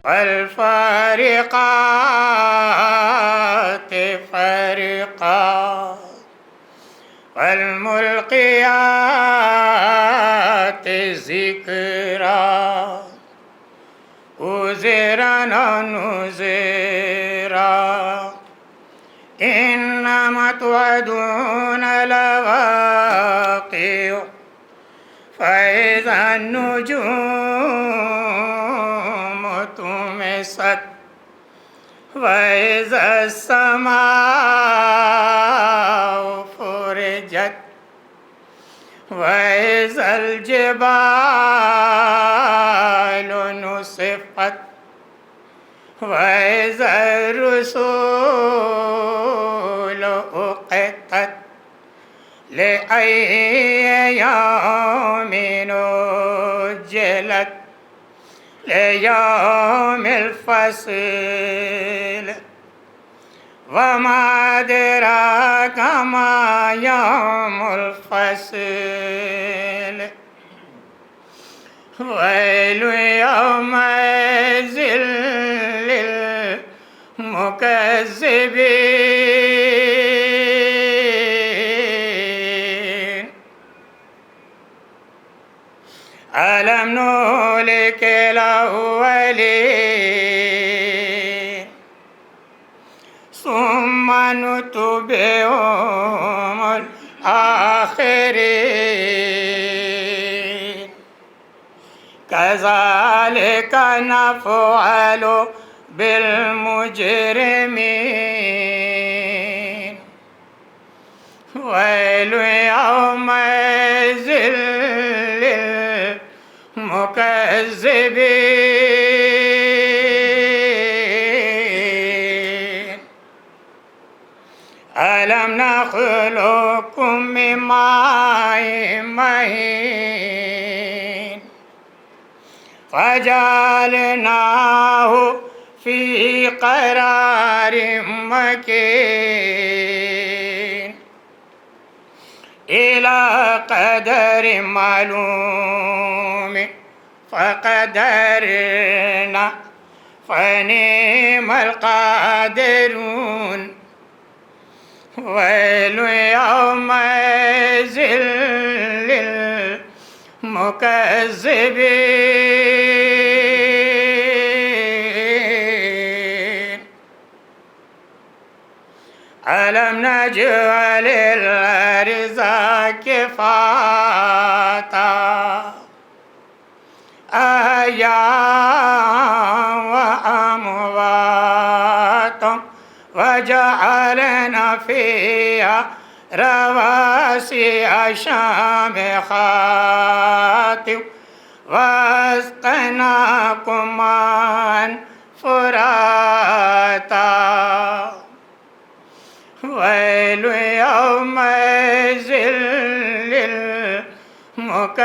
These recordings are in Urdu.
والفارقات فرقا والملقيات ذكرا عذرا نذرا إنما توعدون لواقع فإذا النجوم طمست وإذا السماء فرجت وإذا الجبال نصفت وإذا الرسل أقتت لأي يوم أجلت ليوم الفصل وما أدراك ما يوم الفصل ويل يومئذ للمكذبين ألم نهلك الأولين ثم نتبعهم الآخرين كذلك نفعل بالمجرمين ويل يومئذ للمكذبين ألم نخلقكم من ماء مهين فجعلناه في قرار مكين إلى قدر معلوم فقدرنا فنعم القادرون ويل يومئذ للمكذبين ألم نجعل الأرض كفاتا أحياء وأمواتا وجعلنا فيها رواسي شامخات واسقناكم ماء فراتا ويل يومئذ للمكذبين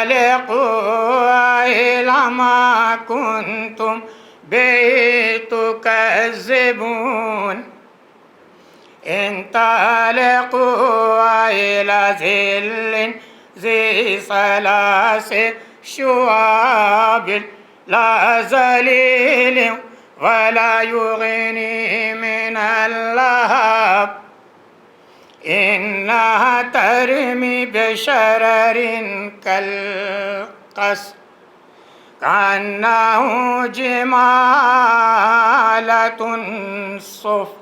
انطلقوا إلى ما كنتم به تكذبون انطلقوا إلى ظل ذي ثلاث شعاب لا ظليل ولا يغني من اللهب إنها ترمي بشرر كالقصر كأنه جمالة صفر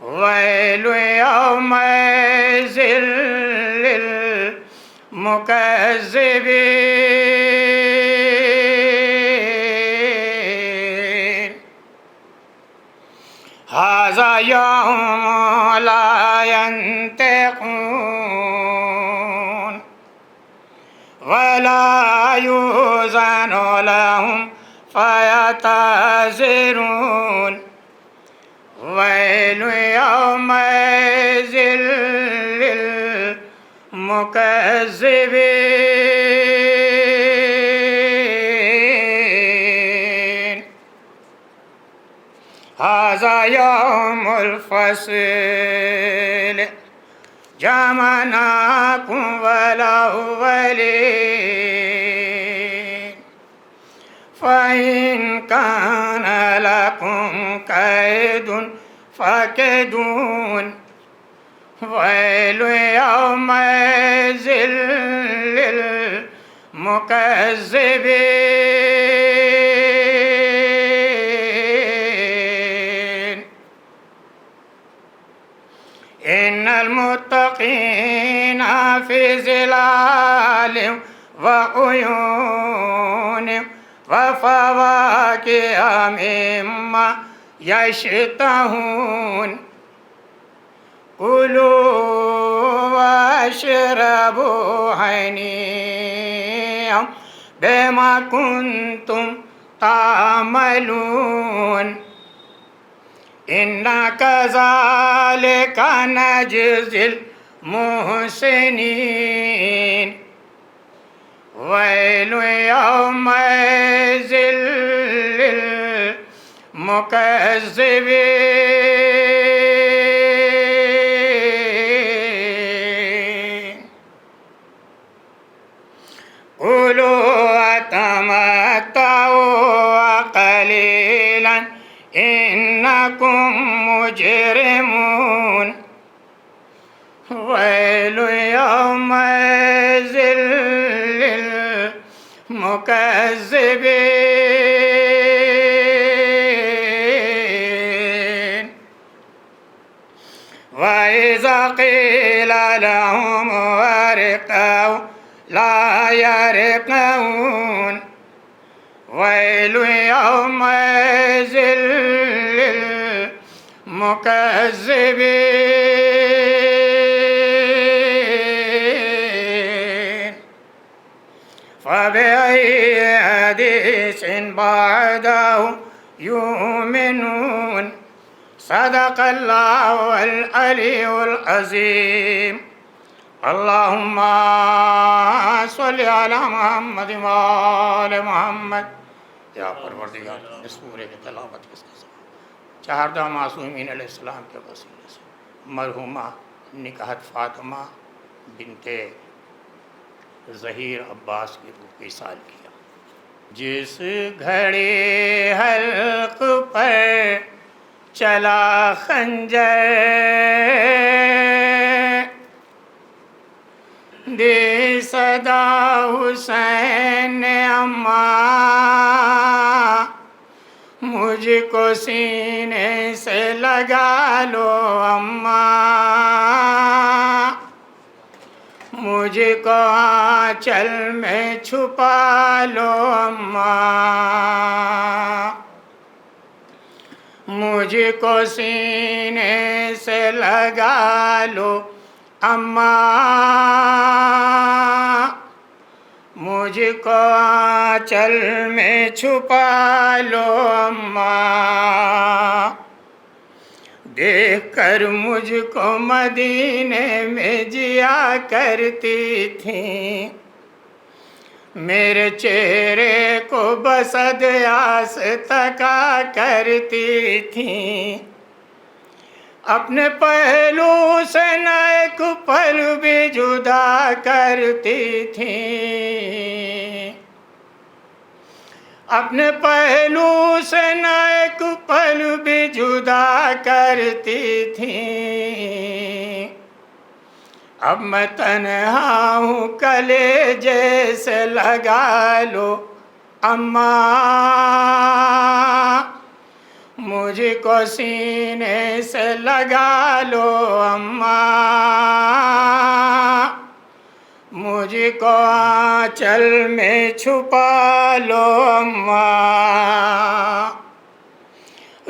ويل يومئذ للمكذبين هذا يوم لا ينطقون ولا يؤذن لهم فيعتذرون ويل يومئذ للمكذبين هذا يوم الفصل جمعناكم والأولين فإن كان لكم كيد فكيدون ويل يومئذ للمكذبين إن المتقين في ظلال وعيون وفواكه مما يشتهون كلوا واشربوا هنيئا بما كنتم تعملون إنا كذلك نجزي المحسنين ويل يومئذ للمكذبين كلوا وتمتعوا قليلا إنكم مجرمون ويل يومئذ للمكذبين وإذا قيل لهم اركعوا لا يركعون ويل يومئذ للمكذبين فبأي حديث بعده يؤمنون صدق الله العلي العظيم اللهم صل على محمد وآل محمد یا پروردگار اس سورے کی تلاوت کس کے ساتھ چہاردہ معصومین علیہ السلام کے وسیلے سے مرحومہ نکاحت فاطمہ بنت ظہیر عباس کی روح کو ایصال کیا. جس گھڑی حلق پر چلا خنجر دی صدا حسین اماں مجھ کو سینے سے لگا لو اماں مجھ کو آنچل میں چھپا لو اماں مجھ کو سینے سے لگا لو اماں مجھ کو آنچل میں چھپا لو اماں دیکھ کر مجھ کو مدینے میں جیا کرتی تھیں میرے چہرے کو بسد آس تکا کرتی تھیں اپنے پہلو سے نہ ایک پل بھی جدا کرتی تھیں اپنے پہلو سے نہ ایک پل بھی جدا کرتی تھیں اب میں تنہا ہوں کلیجے سے لگا لو اماں مجھ کو سینے سے لگا لو اماں مجھ کو آنچل میں چھپا لو اماں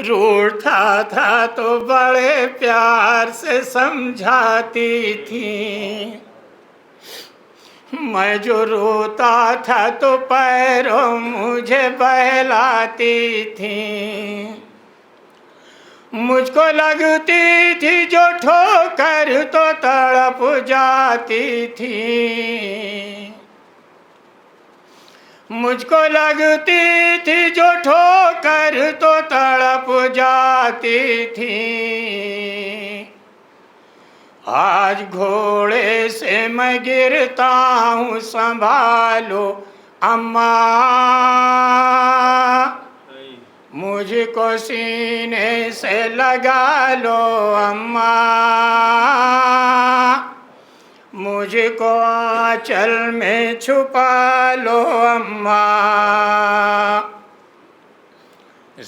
روٹھا تھا تو بڑے پیار سے سمجھاتی تھیں میں جو روتا تھا تو پیروں مجھے بہلاتی تھیں مجھ کو لگتی تھی جو ٹھوکر تو تڑپ جاتی تھی مجھ کو لگتی تھی جو ٹھوکر تو تڑپ جاتی تھی، آج گھوڑے سے میں گرتا ہوں سنبھالو اماں، مجھ کو سینے سے لگا لو اماں، مجھ کو آنچل میں چھپا لو اماں،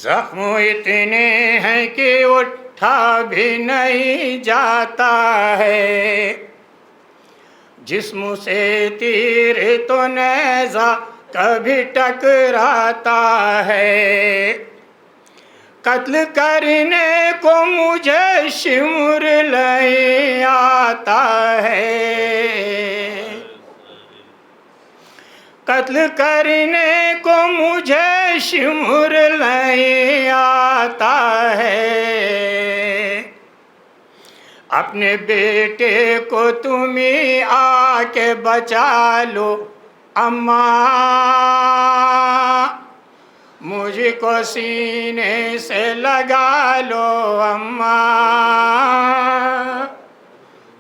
زخم اتنے ہیں کہ اٹھا بھی نہیں جاتا ہے، جسم سے تیر تو نیزہ کبھی ٹکراتا ہے، قتل کرنے کو مجھے شمر نہیں آتا ہے، قتل کرنے کو مجھے شمر نہیں آتا ہے، اپنے بیٹے کو تم ہی آ کے بچا لو اماں، مجھ کو سینے سے لگا لو اماں،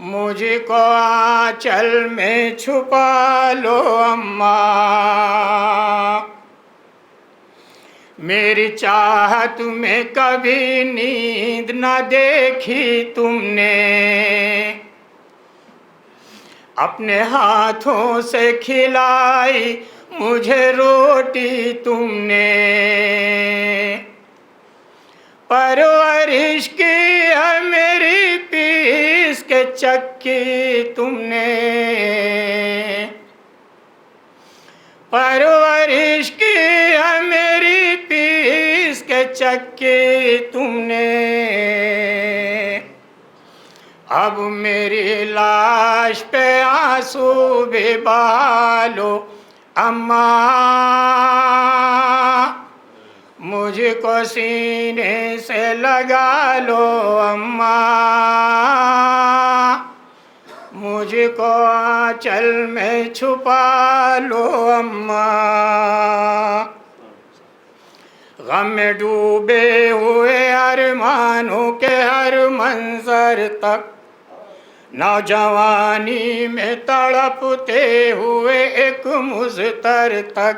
مجھ کو آنچل میں چھپا لو اماں، میری چاہت میں کبھی نیند نہ دیکھی تم نے، اپنے ہاتھوں سے کھلائی مجھے روٹی تم نے، پرورش کی ہے میری پیس کے چکی تم نے، پرورش کی ہے میری پیس کے چکی تم نے، اب میری لاش پہ آنسو بھی بہا لو اماں، مجھ کو سینے سے لگا لو اماں، مجھ کو آنچل میں چھپا لو اماں، غم میں ڈوبے ہوئے ارمانوں کے ہر منظر تک، نوجوانی میں تڑپتے ہوئے ایک مضطر تک،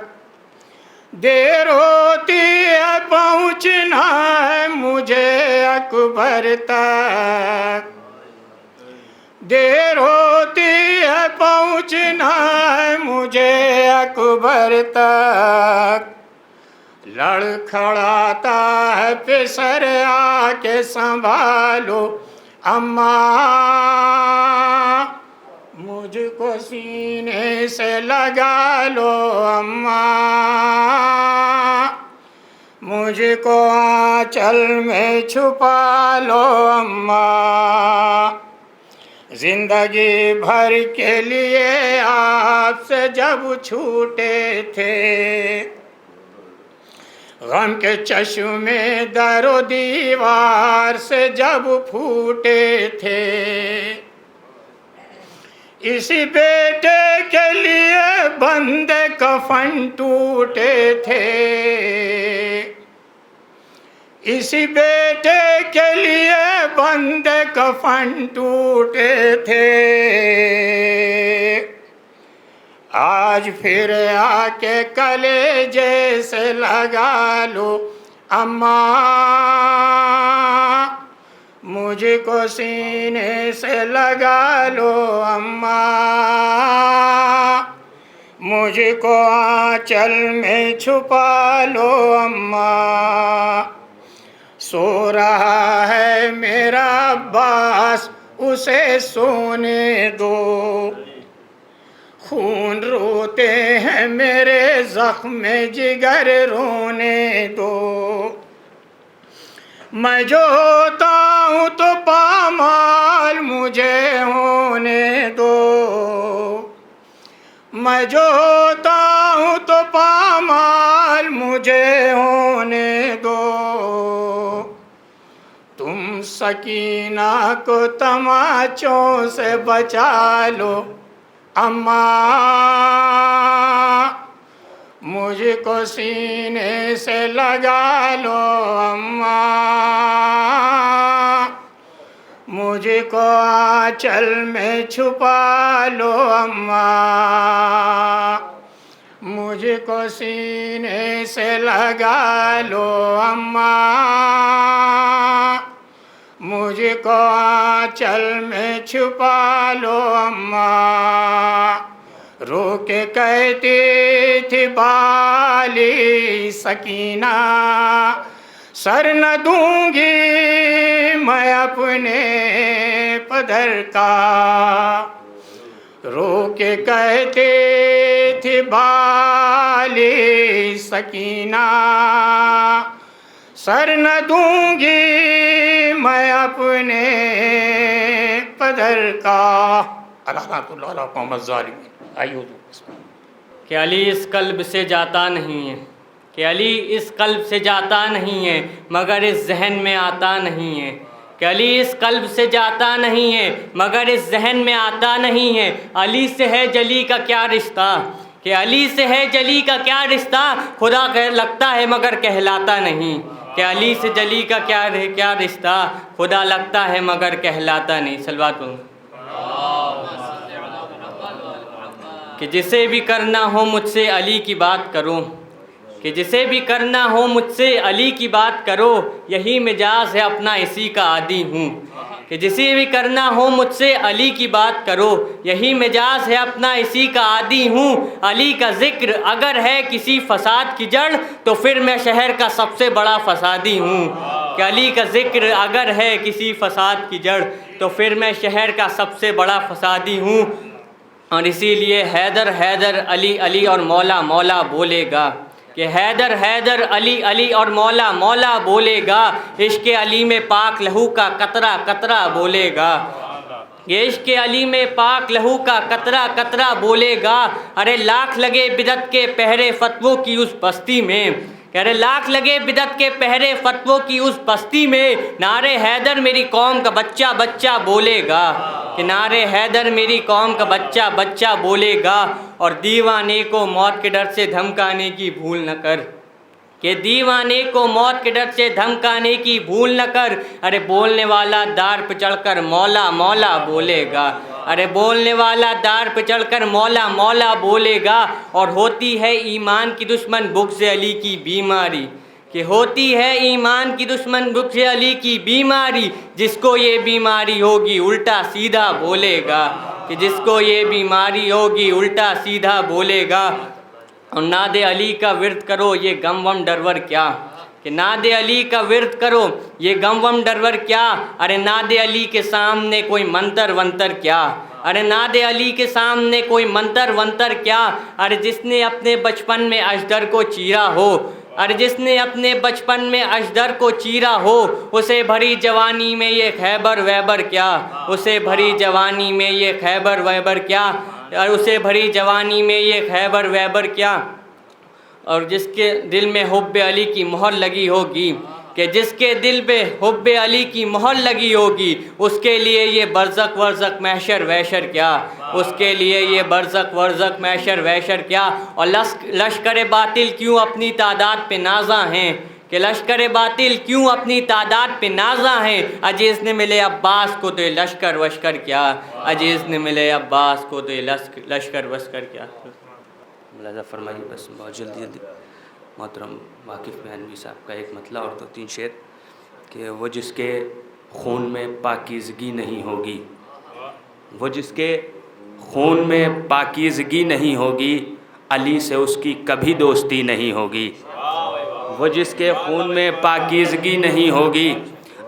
دیر ہوتی ہے پہنچنا ہے مجھے اکبر تک، دیر ہوتی ہے پہنچنا ہے مجھے اکبر تک، لڑکھڑاتا ہے پسر آ کے سنبھالو اماں، مجھ کو سینے سے لگا لو اماں، مجھ کو آنچل میں چھپا لو اماں، زندگی بھر کے لیے آپ سے جب چھوٹے تھے، غم کے چشمے در و دیوار سے جب پھوٹے تھے، اسی بیٹے کے لیے بندے کفن ٹوٹے تھے، اسی بیٹے کے لیے بندے کفن ٹوٹے تھے، آج پھر آ کے کلیجے سے لگا لو اماں، مجھ کو سینے سے لگا لو اماں، مجھ کو آنچل میں چھپا لو اماں، سو رہا ہے میرا عباس اسے سونے دو، خون روتے ہیں میرے زخم جگر رونے دو، میں جو ہوتا ہوں تو پامال مجھے ہونے دو، میں جو ہوتا ہوں تو پامال مجھے ہونے دو، تم سکینہ کو تماچوں سے بچا لو اماں، مجھ کو سینے سے لگا لو اماں، مجھ کو آنچل میں چھپا لو اماں، مجھ کو سینے سے لگا لو اماں، مجھ کو آنچل میں چھپا لو اماں۔ رو کے کہتی تھی بالی سکینہ، سر نہ دوں گی میں اپنے پدر کا، رو کے کہتی تھی بالی سکینہ، سر نہ دوں گی میں اپنے پدر کا۔ لعنۃ اللہ علی قوم الظالمین۔ آئیے حضور۔ کہ علی اس قلب سے جاتا نہیں ہے، کہ علی اس قلب سے جاتا نہیں ہے مگر اس ذہن میں آتا نہیں ہے، کہ علی اس قلب سے جاتا نہیں ہے مگر اس ذہن میں آتا نہیں ہے۔ علی سے ہے جلی کا کیا رشتہ، کہ علی سے ہے جلی کا کیا رشتہ، خدا لگتا ہے مگر کہلاتا نہیں، کہ علی سے جلی کا کیا رشتہ، خدا لگتا ہے مگر کہلاتا نہیں۔ صلوات پڑھو۔ کہ جسے بھی کرنا ہو مجھ سے علی کی بات کرو، کہ جسے بھی کرنا ہو مجھ سے علی کی بات کرو، یہی مجاز ہے اپنا اسی کا عادی ہوں۔ کہ جسے بھی کرنا ہو مجھ سے علی کی بات کرو، یہی مجاز ہے اپنا اسی کا عادی ہوں۔ علی کا ذکر اگر ہے کسی فساد کی جڑ تو پھر میں شہر کا سب سے بڑا فسادی ہوں۔ کہ علی کا ذکر اگر ہے کسی فساد کی جڑ تو پھر میں شہر کا سب سے بڑا فسادی ہوں۔ اور اسی لیے حیدر حیدر علی علی اور مولا مولا بولے گا، کہ حیدر حیدر علی علی اور مولا مولا بولے گا، عشق علی میں پاک لہو کا قطرہ قطرہ بولے گا، یہ عشق علی میں پاک لہو کا قطرہ قطرہ بولے گا۔ ارے لاکھ لگے بدعت کے پہرے فتووں کی اس بستی میں، ارے لاکھ لگے بدعت کے پہرے فتووں کی اس بستی میں، نعرے حیدر میری قوم کا بچہ بچہ بولے گا، کہ نعرے حیدر میری قوم کا بچہ بچہ بولے گا۔ اور دیوانے کو موت کے ڈر سے دھمکانے کی بھول نہ کر، کہ دیوانے کو موت کے ڈر سے دھمکانے کی بھول نہ کر، ارے بولنے والا دار پہ چڑھ کر مولا مولا بولے گا، ارے بولنے والا دار پہ چڑھ کر مولا مولا بولے گا۔ اور ہوتی ہے ایمان کی دشمن بغض علی کی بیماری، کہ ہوتی ہے ایمان کی دشمن بغض علی کی بیماری، جس کو یہ بیماری ہوگی الٹا سیدھا بولے گا، کہ جس کو یہ بیماری ہوگی الٹا سیدھا بولے گا۔ اور ناد علی کا ورد کرو یہ غم وم ڈرور کیا، کہ ناد علی کا ورد کرو یہ غم وم ڈرور کیا، ارے ناد علی کے سامنے کوئی منتر ونتر کیا، ارے ناد علی کے سامنے کوئی منتر ونتر کیا۔ ارے جس نے اپنے بچپن میں اژدر کو چیرا ہو، ارے جس نے اپنے بچپن میں اژدر کو چیرا ہو، اسے بھری جوانی میں یہ خیبر ویبر کیا، اسے بھری جوانی میں یہ خیبر ویبر کیا، اور اسے بھری جوانی میں یہ خیبر ویبر کیا۔ اور جس کے دل میں حب علی کی مہر لگی ہوگی، کہ جس کے دل پہ حب علی کی مہر لگی ہوگی، اس کے لیے یہ برزخ ورزخ محشر ویشر کیا، اس کے لیے یہ برزخ ورزخ محشر ویشر کیا۔ اور لشکر باطل کیوں اپنی تعداد پہ نازاں ہیں، کہ لشکر باطل کیوں اپنی تعداد پہ نازاں ہیں، عزیز نے ملے عباس کو تو یہ لشکر وشکر کیا، عزیز نے ملے عباس کو تو یہ لشکر وشکر کیا۔ ملاحظہ فرمائیے بس بہت جلدی محترم واقف میانوی صاحب کا ایک مطلع اور 2-3 شعر، کہ وہ جس کے خون میں پاکیزگی نہیں ہوگی، وہ جس کے خون میں پاکیزگی نہیں ہوگی، علی سے اس کی کبھی دوستی نہیں ہوگی، وہ جس کے خون میں پاکیزگی نہیں ہوگی،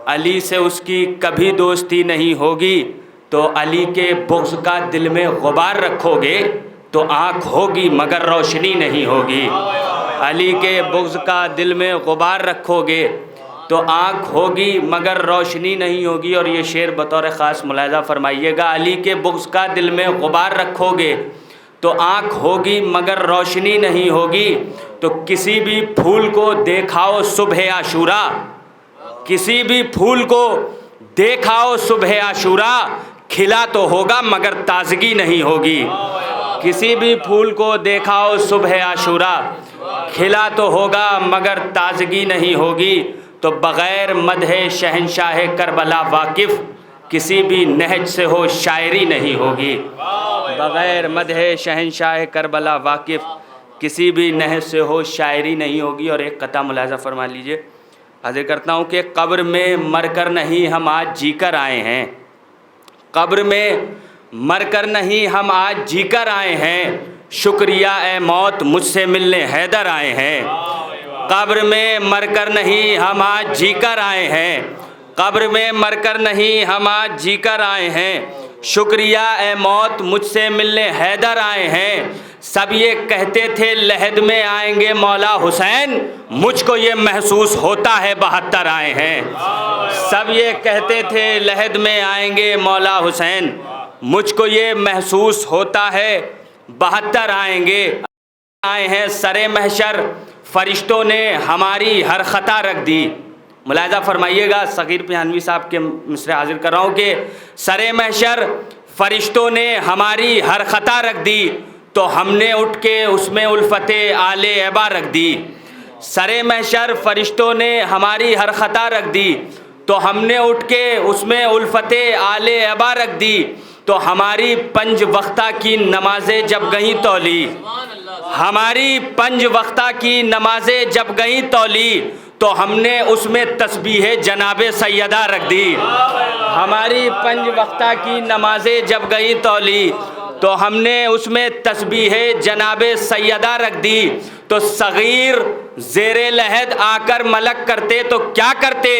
علی سے اس کی کبھی دوستی نہیں ہوگی۔ تو علی کے بغض کا دل میں غبار رکھو گے تو آنکھ ہوگی مگر روشنی نہیں ہوگی، علی کے بغض کا دل میں غبار رکھو گے تو آنکھ ہوگی مگر روشنی نہیں ہوگی۔ اور یہ شعر بطور خاص ملاحظہ فرمائیے گا، علی کے بغض کا دل میں غبار رکھو گے تو آنکھ ہوگی مگر روشنی نہیں ہوگی۔ تو کسی بھی پھول کو دیکھاؤ صبح عاشورہ، کسی بھی پھول کو دیکھاؤ صبح عاشورہ، کھلا تو ہوگا مگر تازگی نہیں ہوگی۔ کسی بھی پھول کو دیکھاؤ صبح عاشورہ، کھلا تو ہوگا مگر تازگی نہیں ہوگی، تو بغیر مدح شہنشاہ کربلا واقف کسی بھی نہج سے ہو شاعری نہیں ہوگی۔ بغیر مدح شہنشاہ کربلا واقف کسی بھی نہج سے ہو شاعری نہیں ہوگی۔ اور ایک قطعہ ملاحظہ فرما لیجئے، عرض کرتا ہوں کہ قبر میں مر کر نہیں ہم آج جی کر آئے ہیں، قبر میں مر کر نہیں ہم آج جی کر آئے ہیں، شکریہ اے موت مجھ سے ملنے حیدر آئے ہیں۔ قبر میں مر کر نہیں ہم آج جی کر آئے ہیں، قبر میں مر کر نہیں ہم آج جی کر آئے ہیں، شکریہ اے موت مجھ سے ملنے حیدر آئے ہیں۔ سب یہ کہتے تھے لحد میں آئیں گے مولا حسین، مجھ کو یہ محسوس ہوتا ہے 72 آئے ہیں۔ سب یہ کہتے تھے لحد میں آئیں گے مولا حسین، مجھ کو یہ محسوس ہوتا ہے 72 آئیں گے۔ آئے ہیں سرے محشر فرشتوں نے ہماری ہر خطا رکھ دی۔ ملاحظہ فرمائیے گا، صغیر پیانوی صاحب کے مصرع حاضر کر رہا ہوں کہ سرے محشر فرشتوں نے ہماری ہر خطا رکھ دی، تو ہم نے اٹھ کے اس میں الفت آل عبا رکھ دی۔ سرے محشر فرشتوں نے ہماری ہر خطا رکھ دی، تو ہم نے اٹھ کے اس میں الفت آل عبا رکھ دی، تو ہماری 5 وقتہ کی نمازیں جب گئیں تولی، ہماری 5 وقتہ کی نمازیں جب گئیں تولی، تو ہم نے اس میں تسبیح جناب سیدہ رکھ دی۔ ہماری 5 وقتہ کی نمازیں جب گئیں تولی، تو ہم نے اس میں تسبیح جناب سیدہ رکھ دی۔ تو صغیر زیر لحد آ کر ملک کرتے تو کیا کرتے،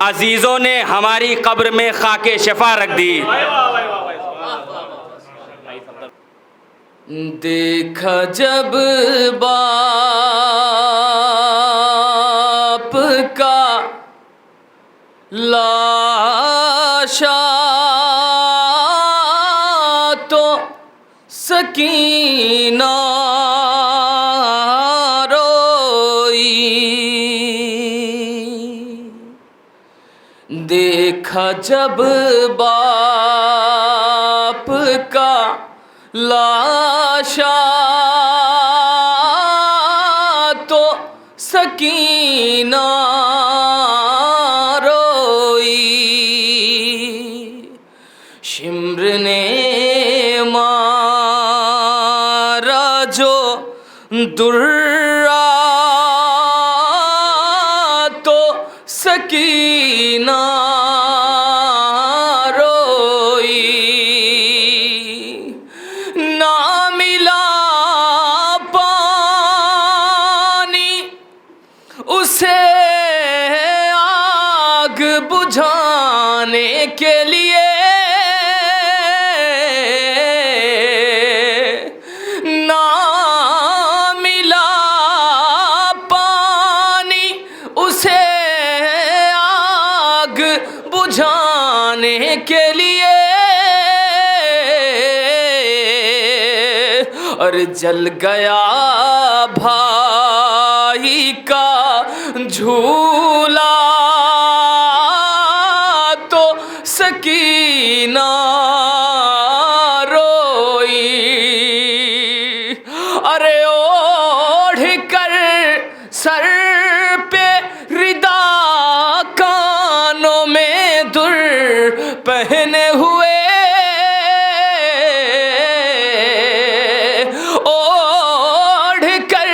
عزیزوں نے ہماری قبر میں خاک شفا رکھ دی۔ دیکھا جب باپ کا لاشا تو سکینہ روئی، دیکھا جب باپ کا لاشا تو سکینہ روئی، شمر نے مارا جو درہ تو سکینہ بجھانے کے لیے نہ ملا پانی، اسے آگ بجھانے کے لیے، اور جل گیا بھائی کا جھولا سکینہ روئی، ارے اوڑھ کر سر پہ ردا کانوں میں در پہنے ہوئے، اوڑھ کر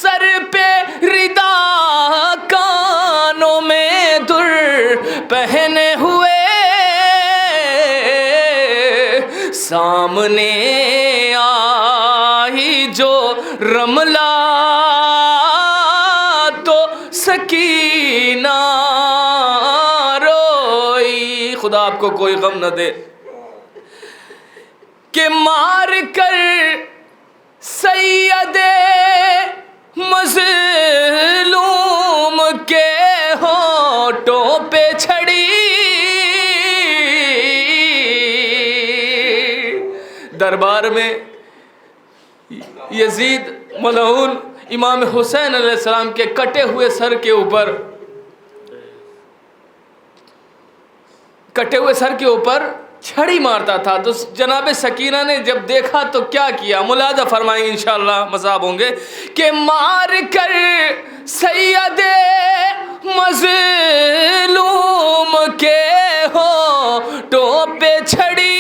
سر پہ ردا کانوں میں در پہنے ہوئے، سامنے آئی جو رملہ تو سکینہ روئی۔ خدا آپ کو کوئی غم نہ دے کہ مار کر سید مظلوم کے ہونٹوں پہ چھڑی، دربار میں یزید ملعون امام حسین علیہ السلام کے کٹے ہوئے سر کے اوپر چھڑی مارتا تھا. تو جناب سکینہ نے جب دیکھا تو کیا کیا, ملاحظہ فرمائیں گے انشاءاللہ مذاہب ہوں گے, کہ مار کر سید مظلوم کے ہونٹوں پہ چھڑی,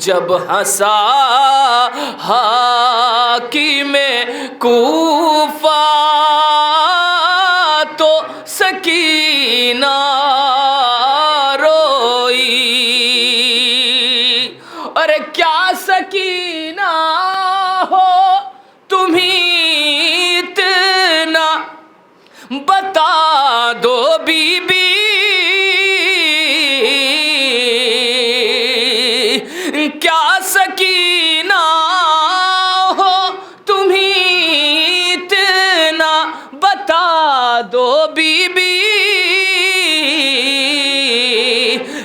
جب ہنسا حاکم کوفہ تو سکینہ روئی. ارے کیا سکینہ ہو تمہیں اتنا بتا دو بی بی, کیا سکینہ ہو تمہیں اتنا بتا دو بی بی.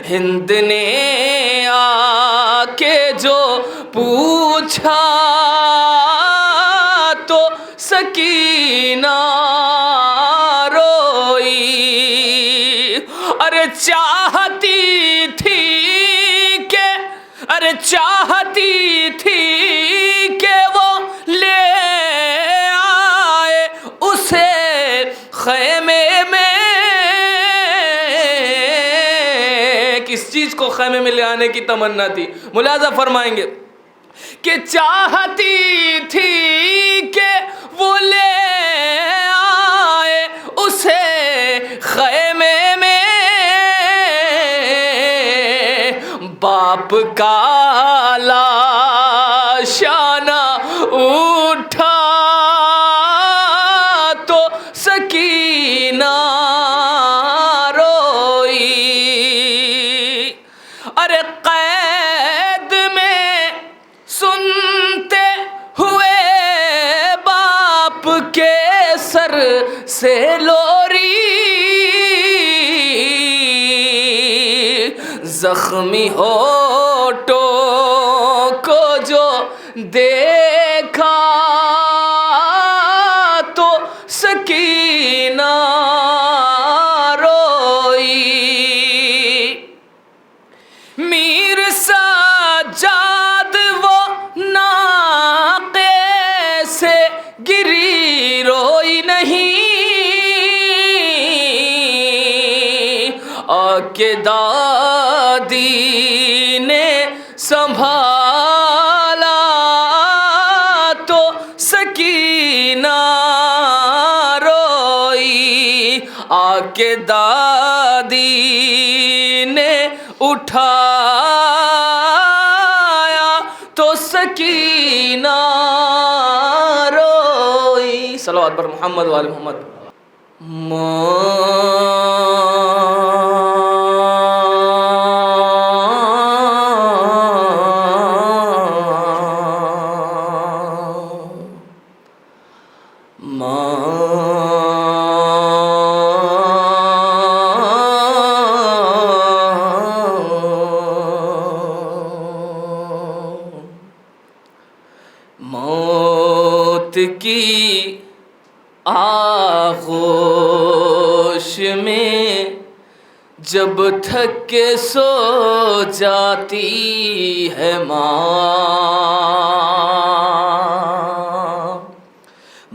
ہند نے آ کے جو پوچھا تو سکینہ روئی. ارے چاہتی تھی کہ وہ لے آئے اسے خیمے میں. کس چیز کو خیمے میں لے آنے کی تمنا تھی؟ ملاحظہ فرمائیں گے کہ چاہتی تھی کہ وہ لے آئے اسے خیمے میں. باپ کا لاشانہ اٹھا تو سکینہ روئی. ارے قید میں سنتے ہوئے باپ کے سر سے لوری, زخمی ہونٹوں کو جو دیکھا تو سکینہ روئی. میر سجاد وہ ناقے سے گری روئی نہیں, آکے دادی نے سنبھالا تو سکینہ روئی. آکے دادی نے اٹھایا تو سکینہ روئی. صلوات بر محمد و آل محمد. موت کی آغوش میں جب تھک کے سو جاتی ہے ماں,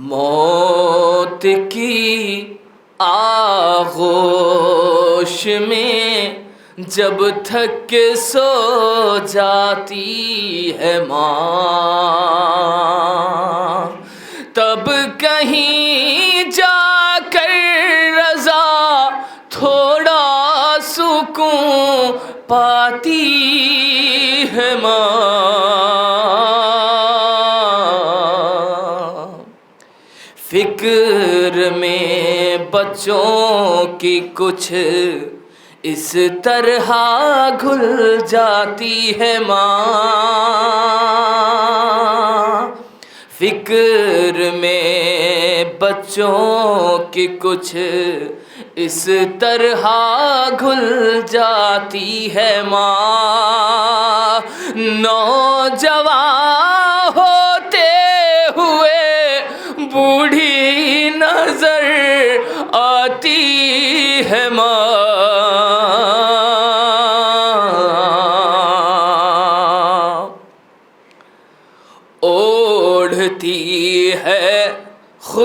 موت کی آغوش میں جب تھک کے سو جاتی ہے ماں, تب کہیں جا کر رضا تھوڑا سکون پاتی ہے ماں. فکر میں بچوں کی کچھ اس طرح گھل جاتی ہے ماں, فکر میں بچوں کی کچھ اس طرح گھل جاتی ہے ماں. نوجوان ہوتے ہوئے بوڑھی نظر آتی ہے ماں,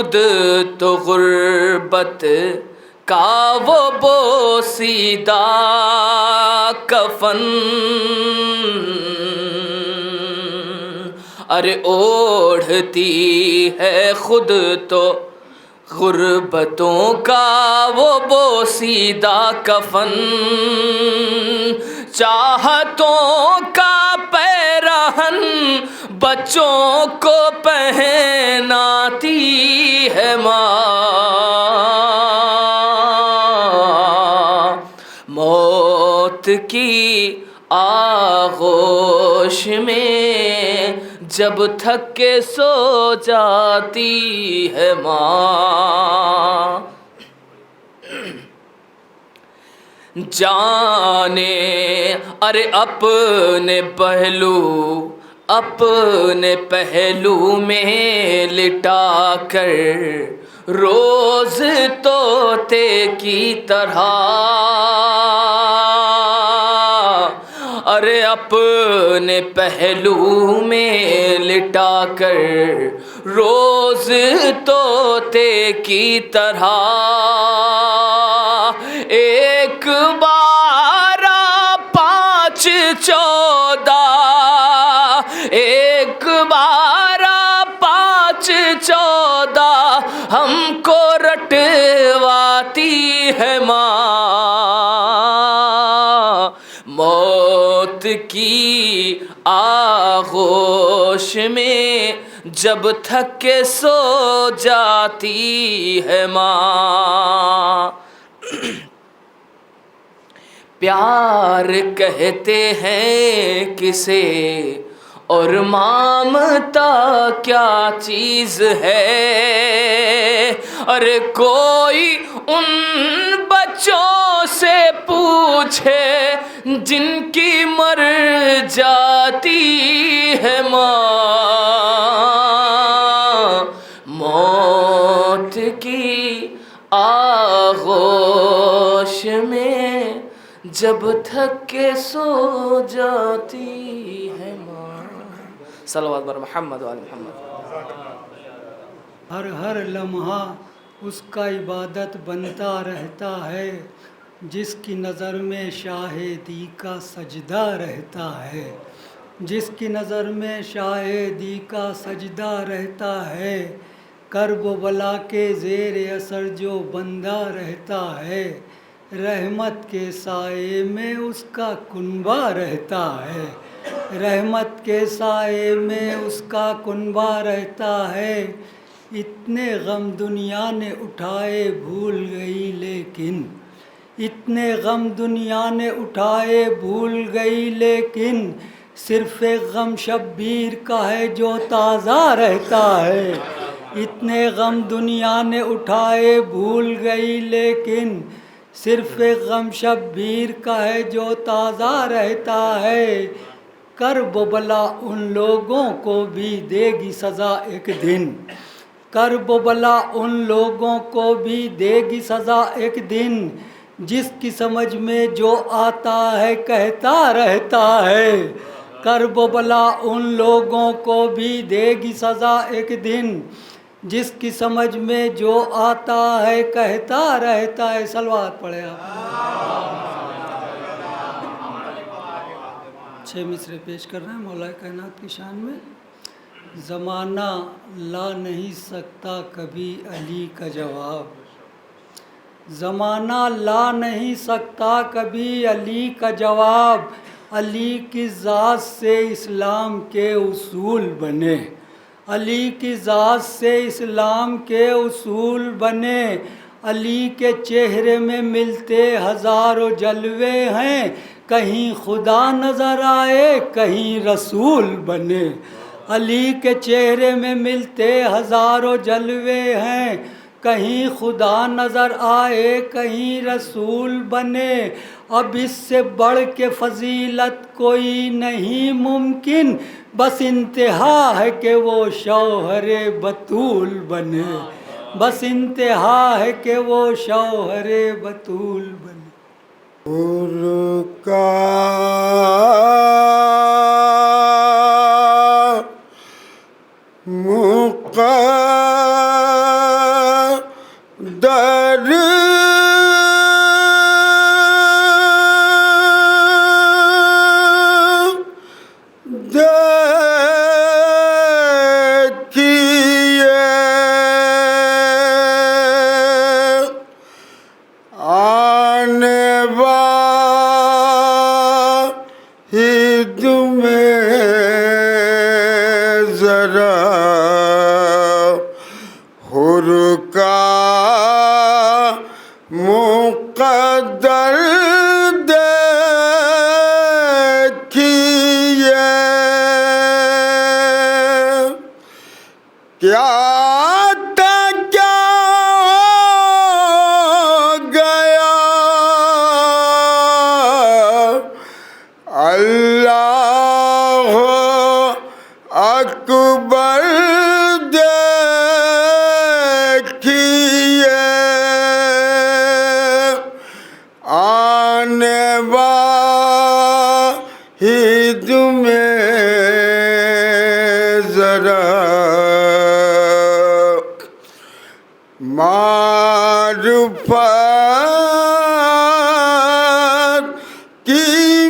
خود تو غربت کا وہ بوسیدہ کفن، ارے اوڑھتی ہے خود تو غربتوں کا وہ بوسیدہ کفن، چاہتوں کا پیرہن بچوں کو پہناتی ہے ماں، موت کی آغوش میں جب تھک کے سو جاتی ہے ماں، جانے ارے اپنے پہلو میں لٹا کر روز طوطے کی طرح، ارے اپنے پہلو میں لٹا کر روز طوطے کی طرح، ایک بارہ 5 14، ایک بارہ 5 14 ہم کو رٹواتی ہے ماں، موت کی آغوش میں جب تھک کے سو جاتی ہے ماں، پیار کہتے ہیں کسے اور مامتا کیا چیز ہے، اور کوئی ان بچوں سے پوچھے جن کی مر جاتی ہے ماں، موت کی آغوش میں جب تھک کے سو جاتی ہے ماں۔ صلوات بر محمد و آل محمد۔ ہر لمحہ اس کا عبادت بنتا رہتا ہے، جس کی نظر میں شاہدی کا سجدہ رہتا ہے، جس کی نظر میں شاہدی کا سجدہ رہتا ہے، کرب و بلا کے زیر اثر جو بندہ رہتا ہے، رحمت کے سائے میں اس کا کنبہ رہتا ہے، رحمت کے سائے میں اس کا کنبہ رہتا ہے، اتنے غم دنیا نے اٹھائے بھول گئی لیکن، اتنے غم دنیا نے اٹھائے بھول گئی لیکن، صرف ایک غم شبیر کا ہے جو تازہ رہتا ہے، اتنے غم دنیا نے اٹھائے بھول گئی لیکن، صرف ایک غم شبیر کا ہے جو تازہ رہتا ہے، کرب و بلا ان لوگوں کو بھی دے گی سزا ایک دن، کرب و بلا ان لوگوں کو بھی دے گی سزا ایک دن، جس کی سمجھ میں جو آتا ہے کہتا رہتا ہے، کرب و بلا ان لوگوں کو بھی دے گی سزا ایک دن، جس کی سمجھ میں جو آتا ہے کہتا رہتا ہے۔ صلوات پڑھے آپ۔ 6 مصرے پیش کر رہے ہیں مولا کائنات کی شان میں۔ زمانہ لا نہیں سکتا کبھی علی کا جواب، زمانہ لا نہیں سکتا کبھی علی کا جواب، علی کی ذات سے اسلام کے اصول بنے، علی کی ذات سے اسلام کے اصول بنے، علی کے چہرے میں ملتے ہزاروں جلوے ہیں، کہیں خدا نظر آئے کہیں رسول بنے، علی کے چہرے میں ملتے ہزاروں جلوے ہیں، کہیں خدا نظر آئے کہیں رسول بنے، اب اس سے بڑھ کے فضیلت کوئی نہیں ممکن، بس انتہا ہے کہ وہ شوہر بطول بنے، بس انتہا ہے کہ وہ شوہر بطول بنے۔ حور کا مقام کیا تھا کیا ہو گیا اللہ اکبر دیکھیے آنے واحد میں ذرا معرفت کی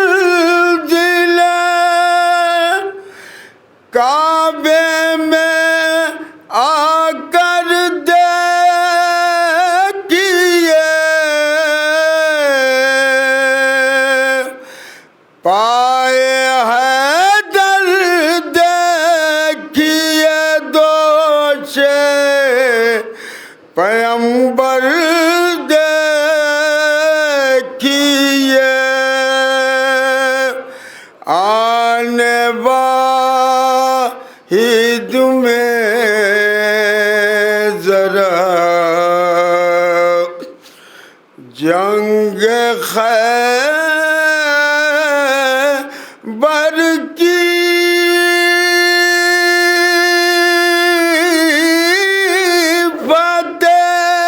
منزل کعبے میں آ کر دیکھیے پائے حیدر دیکھیے دوش پیمبر دیکھیے آنے واحد میں ذرا جنگ خیبر کی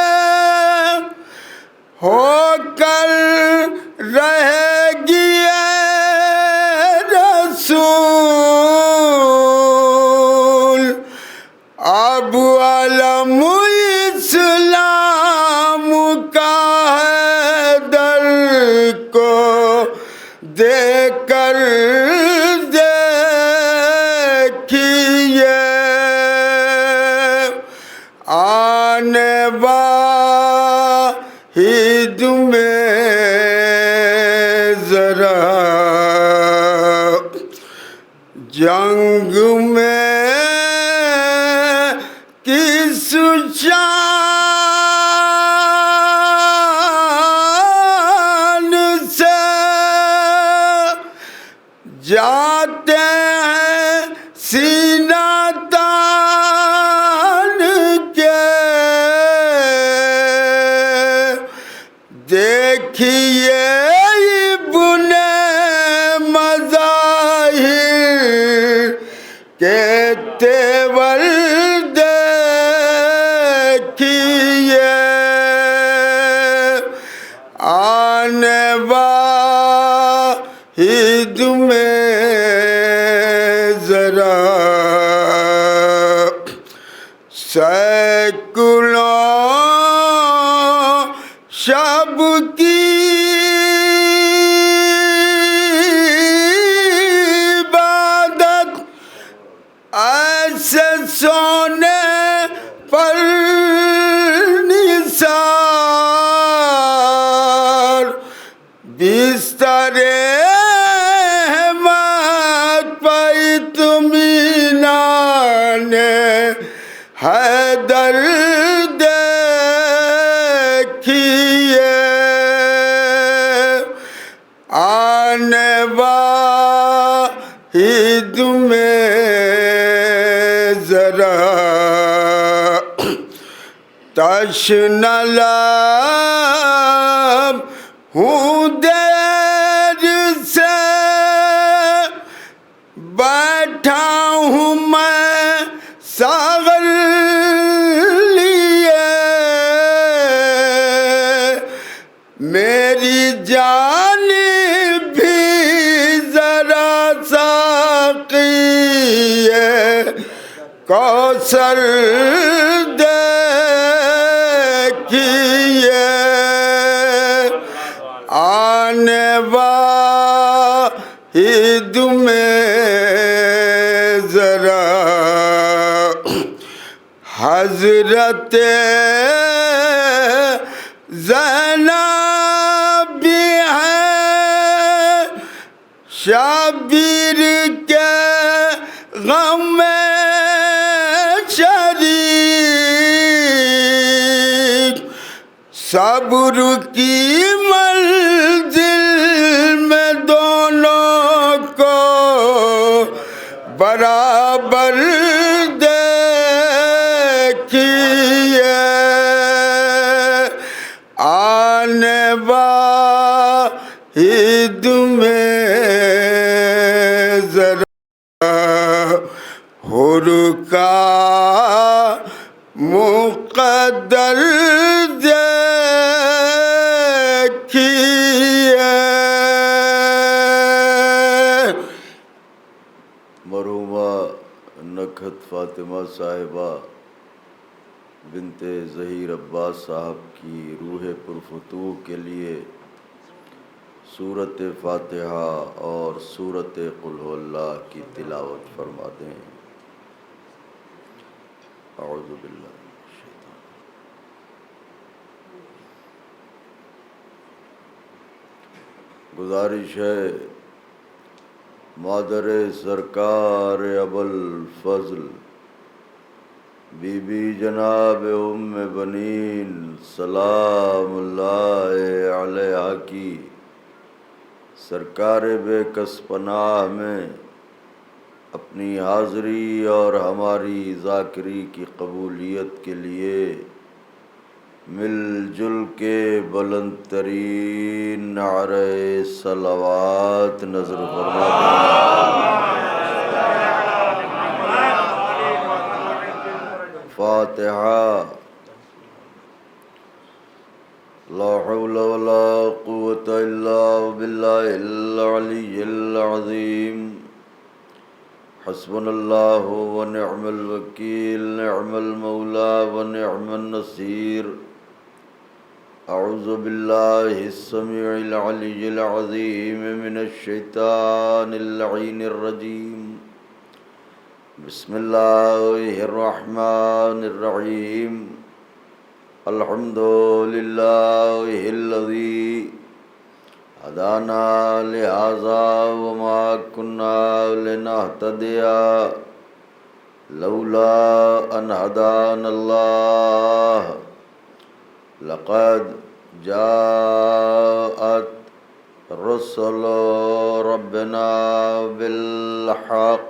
فتح ہو کر رہے گی اے رسول اب علم اسلام کا حیدر کو دیکھ کر دیکھیے آنے واحد میں ذرا جنگ میں کس شان سے جاتے ہیں سینہ تان کے دیکھیے ابن مظاہر کے تیور دیکھیے آنے واحد میں ذرا سینکڑوں شب کی عبادت ایسے سونے پر نثار بستر احمد پہ اطمینان حیدر دیکھیے آنے واحد میں ذرا تشنہ لب ہوں دیر سے بیٹھا ہوں میں ساغر لیے میری جان بھی ذرا ساقی کوثر دیکھیے آنے واحد میں ذرا حضرت زینب بھی ہے شبیر کے غم میں شریک صبر کی منزل میں دونوں برابر دیکھیے آنے واحد میں ذرا حر کا مقدر دیکھیے۔ مرحومہ نکھت فاطمہ صاحبہ بنت ظہیر عباس صاحب کی روح پرفتوح کے لیے سورۃ فاتحہ اور سورۃ قل هو اللہ کی تلاوت فرما دیں۔ اعوذ باللہ من الشیطان۔ گزارش ہے مادر سرکار ابوالفضل بی بی جناب ام بنین سلام اللہ علیہا کی سرکار بے کس پناہ میں اپنی حاضری اور ہماری ذاکری کی قبولیت کے لیے مل جل کے بلند ترین نعرہ صلوات نظر فرما دیں۔ فاتحہ۔ لا حول ولا قوة الا باللہ العلی العظیم۔ حسبنا اللہ ونعم الوکیل، نعم المولا ونعم النصیر۔ اعوذ باللہ السمیع العلی العظیم من الشیطان اللعین الرجیم۔ بسم اللہ الرحمن الرحیم۔ الحمد للہ الذی ہدانا لہذا وما كنا لنہتدی لولا ان ہدانا اللہ۔ لقد جاءت رسل ربنا بالحق۔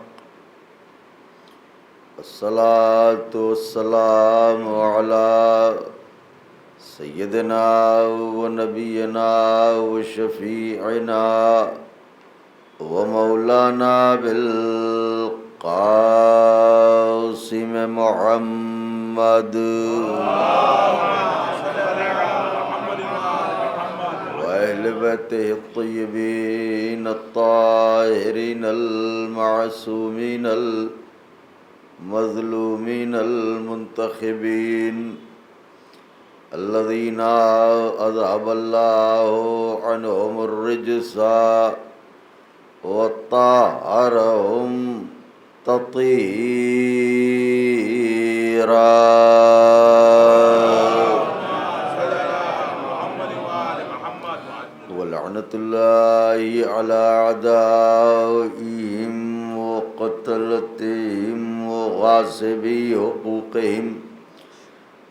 الصلاة والسلام على سیدنا و نبینا و شفیعنا و مولانا بالقاسم محمد و اہل بیتہ الطیبین الطاہرین المعصومین المظلومین المنتخبین الذین اذهب اللہ عنہم الرجس وطہرہم تطہیرا۔ ولعنۃ اللہ علی اعدائہم وقتلتہم وغاصبی حقوقہم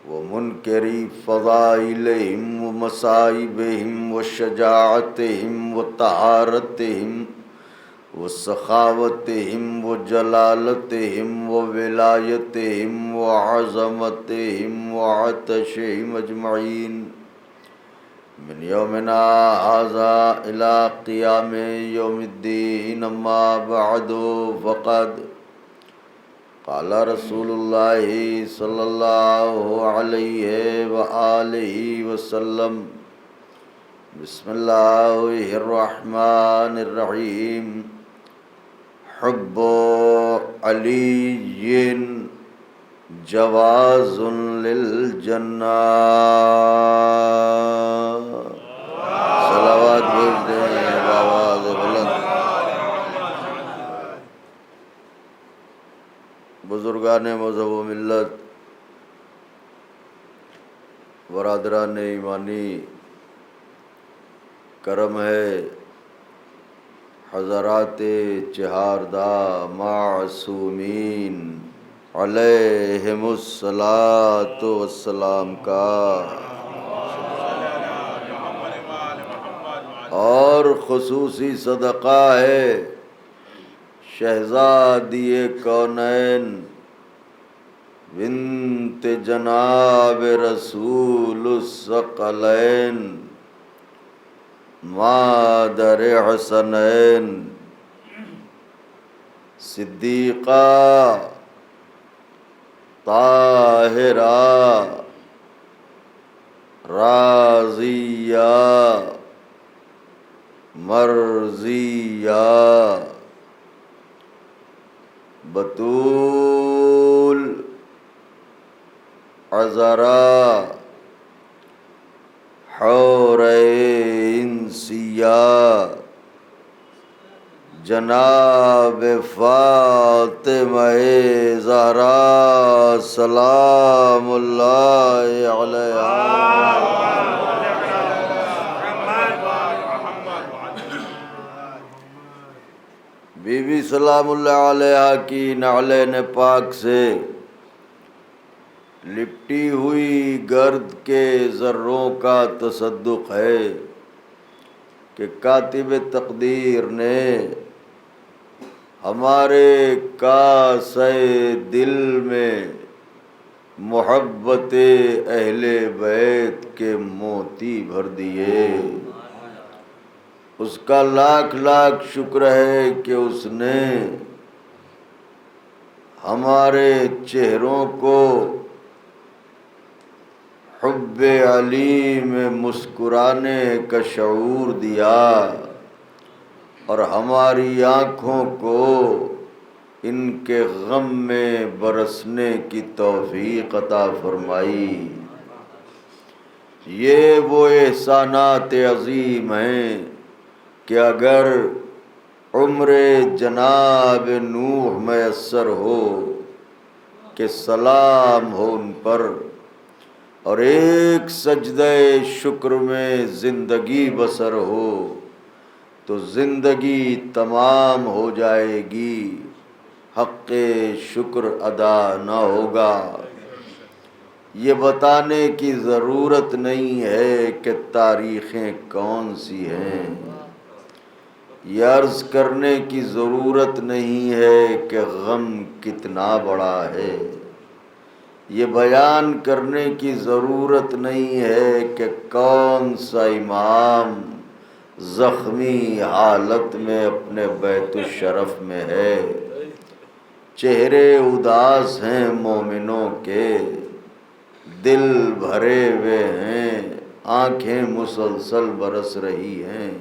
ومنکری فضائلہم ومصائبہم وشجاعتہم وطہارتہم وسخاوتہم وجلالتہم وولایتہم وعظمتہم وعطشہم اجمعین من یومنا ھذا الی قیام یوم الدین۔ اما بعد فقد قال رسول اللہ صلی اللہ علیہ وآلہ وسلم۔ بسم اللہ الرحمن الرحیم۔ حب علی جواز للجنہ۔ صلوات بھیج دیں بآواز بلند۔ بزرگان مذہب و ملت، برادران ایمانی، کرم ہے حضرات چہاردہ معصومین علیہم الصلاۃ والسلام کا، اور خصوصی صدقہ ہے شہزادی کونین بنت جناب رسول الثقلین مادر حسنین صدیقہ طاہرہ راضیہ مرضیہ بطول عذرا حورین سیاہ جناب فاطمہ زہرا سلام اللہ علیہا بی بی سلام اللہ علیہا کی نعلین پاک سے لپٹی ہوئی گرد کے ذروں کا تصدق ہے کہ کاتب تقدیر نے ہمارے کاسے دل میں محبت اہل بیت کے موتی بھر دیے۔ اس کا لاکھ لاکھ شکر ہے کہ اس نے ہمارے چہروں کو حب علی میں مسکرانے کا شعور دیا اور ہماری آنکھوں کو ان کے غم میں برسنے کی توفیق عطا فرمائی۔ یہ وہ احسانات عظیم ہیں کہ اگر عمر جناب نوح میسر ہو کہ سلام ہو ان پر اور ایک سجدہ شکر میں زندگی بسر ہو تو زندگی تمام ہو جائے گی، حق شکر ادا نہ ہوگا۔ یہ بتانے کی ضرورت نہیں ہے کہ تاریخیں کون سی ہیں، یہ عرض کرنے کی ضرورت نہیں ہے کہ غم کتنا بڑا ہے، یہ بیان کرنے کی ضرورت نہیں ہے کہ کون سا امام زخمی حالت میں اپنے بیت الشرف میں ہے۔ چہرے اداس ہیں مومنوں کے، دل بھرے ہوئے ہیں، آنکھیں مسلسل برس رہی ہیں۔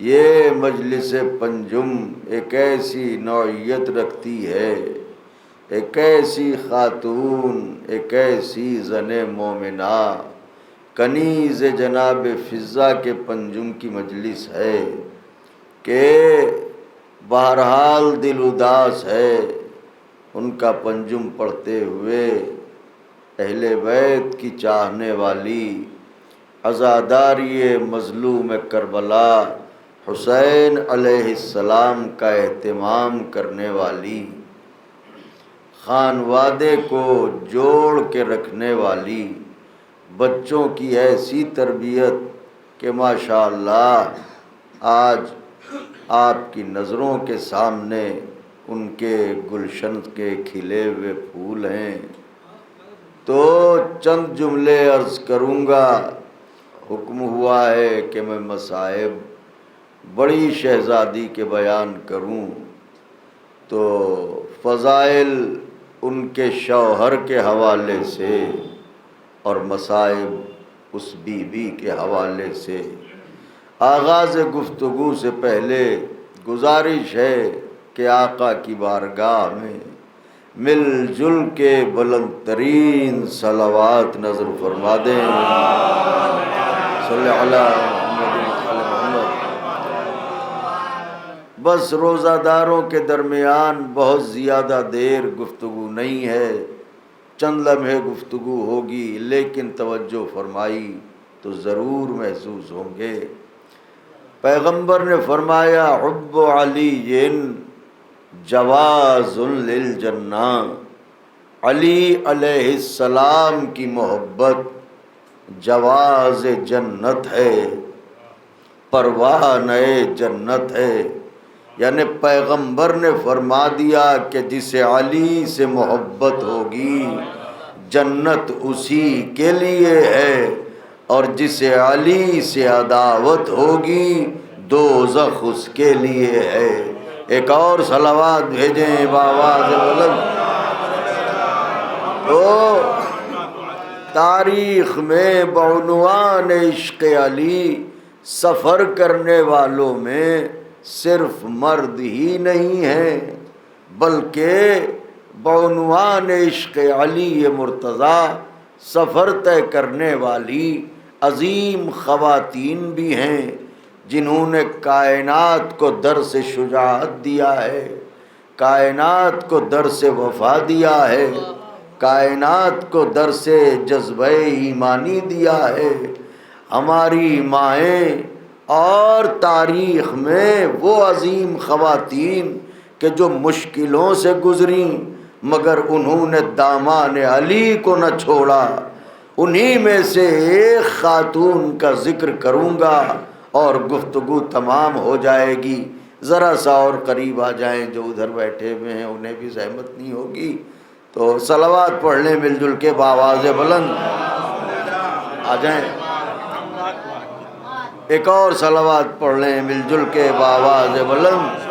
یہ مجلس پنجم ایک ایسی نوعیت رکھتی ہے، ایک ایسی خاتون، ایک ایسی زن مومنہ، کنیز جناب فضہ کے پنجم کی مجلس ہے کہ بہرحال دل اداس ہے ان کا پنجم پڑھتے ہوئے۔ اہل بیت کی چاہنے والی، عزاداری مظلوم کربلا حسین علیہ السلام کا اہتمام کرنے والی، خانوادے کو جوڑ کے رکھنے والی، بچوں کی ایسی تربیت کہ ماشاءاللہ آج آپ کی نظروں کے سامنے ان کے گلشن کے کھلے ہوئے پھول ہیں۔ تو چند جملے عرض کروں گا۔ حکم ہوا ہے کہ میں مصائب بڑی شہزادی کے بیان کروں تو فضائل ان کے شوہر کے حوالے سے اور مصائب اس بی بی کے حوالے سے۔ آغاز گفتگو سے پہلے گزارش ہے کہ آقا کی بارگاہ میں مل جل کے بلند ترین صلوات نظر فرما دیں۔ صلی اللہ محمد۔ بس روزہ داروں کے درمیان بہت زیادہ دیر گفتگو نہیں ہے، چند لمحے گفتگو ہوگی، لیکن توجہ فرمائی تو ضرور محسوس ہوں گے۔ پیغمبر نے فرمایا حب علی جواز للجنہ، علی علیہ السلام کی محبت جواز جنت ہے، پروانۂ جنت ہے۔ یعنی پیغمبر نے فرما دیا کہ جسے علی سے محبت ہوگی جنت اسی کے لیے ہے، اور جسے علی سے عداوت ہوگی دوزخ اس کے لیے ہے۔ ایک اور صلوات بھیجیں بآواز بلند۔ تو تاریخ میں بعنوان عشق علی سفر کرنے والوں میں صرف مرد ہی نہیں ہیں، بلکہ بعنوان عشق علی مرتضیٰ سفر طے کرنے والی عظیم خواتین بھی ہیں، جنہوں نے کائنات کو درس شجاعت دیا ہے، کائنات کو درس وفا دیا ہے، کائنات کو درس جذبہ ایمانی دیا ہے۔ ہماری مائیں اور تاریخ میں وہ عظیم خواتین کہ جو مشکلوں سے گزریں مگر انہوں نے دامان علی کو نہ چھوڑا، انہی میں سے ایک خاتون کا ذکر کروں گا اور گفتگو تمام ہو جائے گی۔ ذرا سا اور قریب آ جائیں، جو ادھر بیٹھے ہوئے ہیں انہیں بھی زحمت نہیں ہوگی، تو صلوات پڑھ لیں مل جل کے بآواز بلند۔ آ جائیں، ایک اور صلوات پڑھ لیں مل جل کے بآواز بلند۔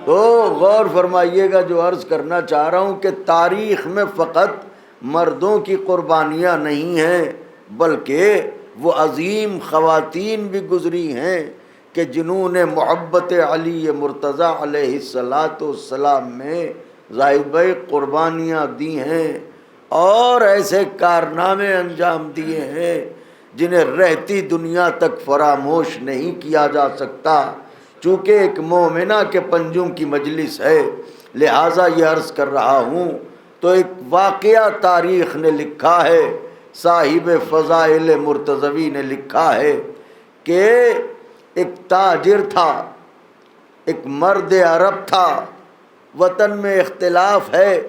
تو غور فرمائیے گا، جو عرض کرنا چاہ رہا ہوں کہ تاریخ میں فقط مردوں کی قربانیاں نہیں ہیں، بلکہ وہ عظیم خواتین بھی گزری ہیں کہ جنہوں نے محبت علی مرتضیٰ علیہ السلام میں زاہد بھائی قربانیاں دی ہیں اور ایسے کارنامے انجام دیے ہیں جنہیں رہتی دنیا تک فراموش نہیں کیا جا سکتا۔ چونکہ ایک مومنہ کے پنجم کی مجلس ہے، لہٰذا یہ عرض کر رہا ہوں۔ تو ایک واقعہ تاریخ نے لکھا ہے، صاحب فضائل مرتضوی نے لکھا ہے کہ ایک تاجر تھا، ایک مرد عرب تھا، وطن میں اختلاف ہے،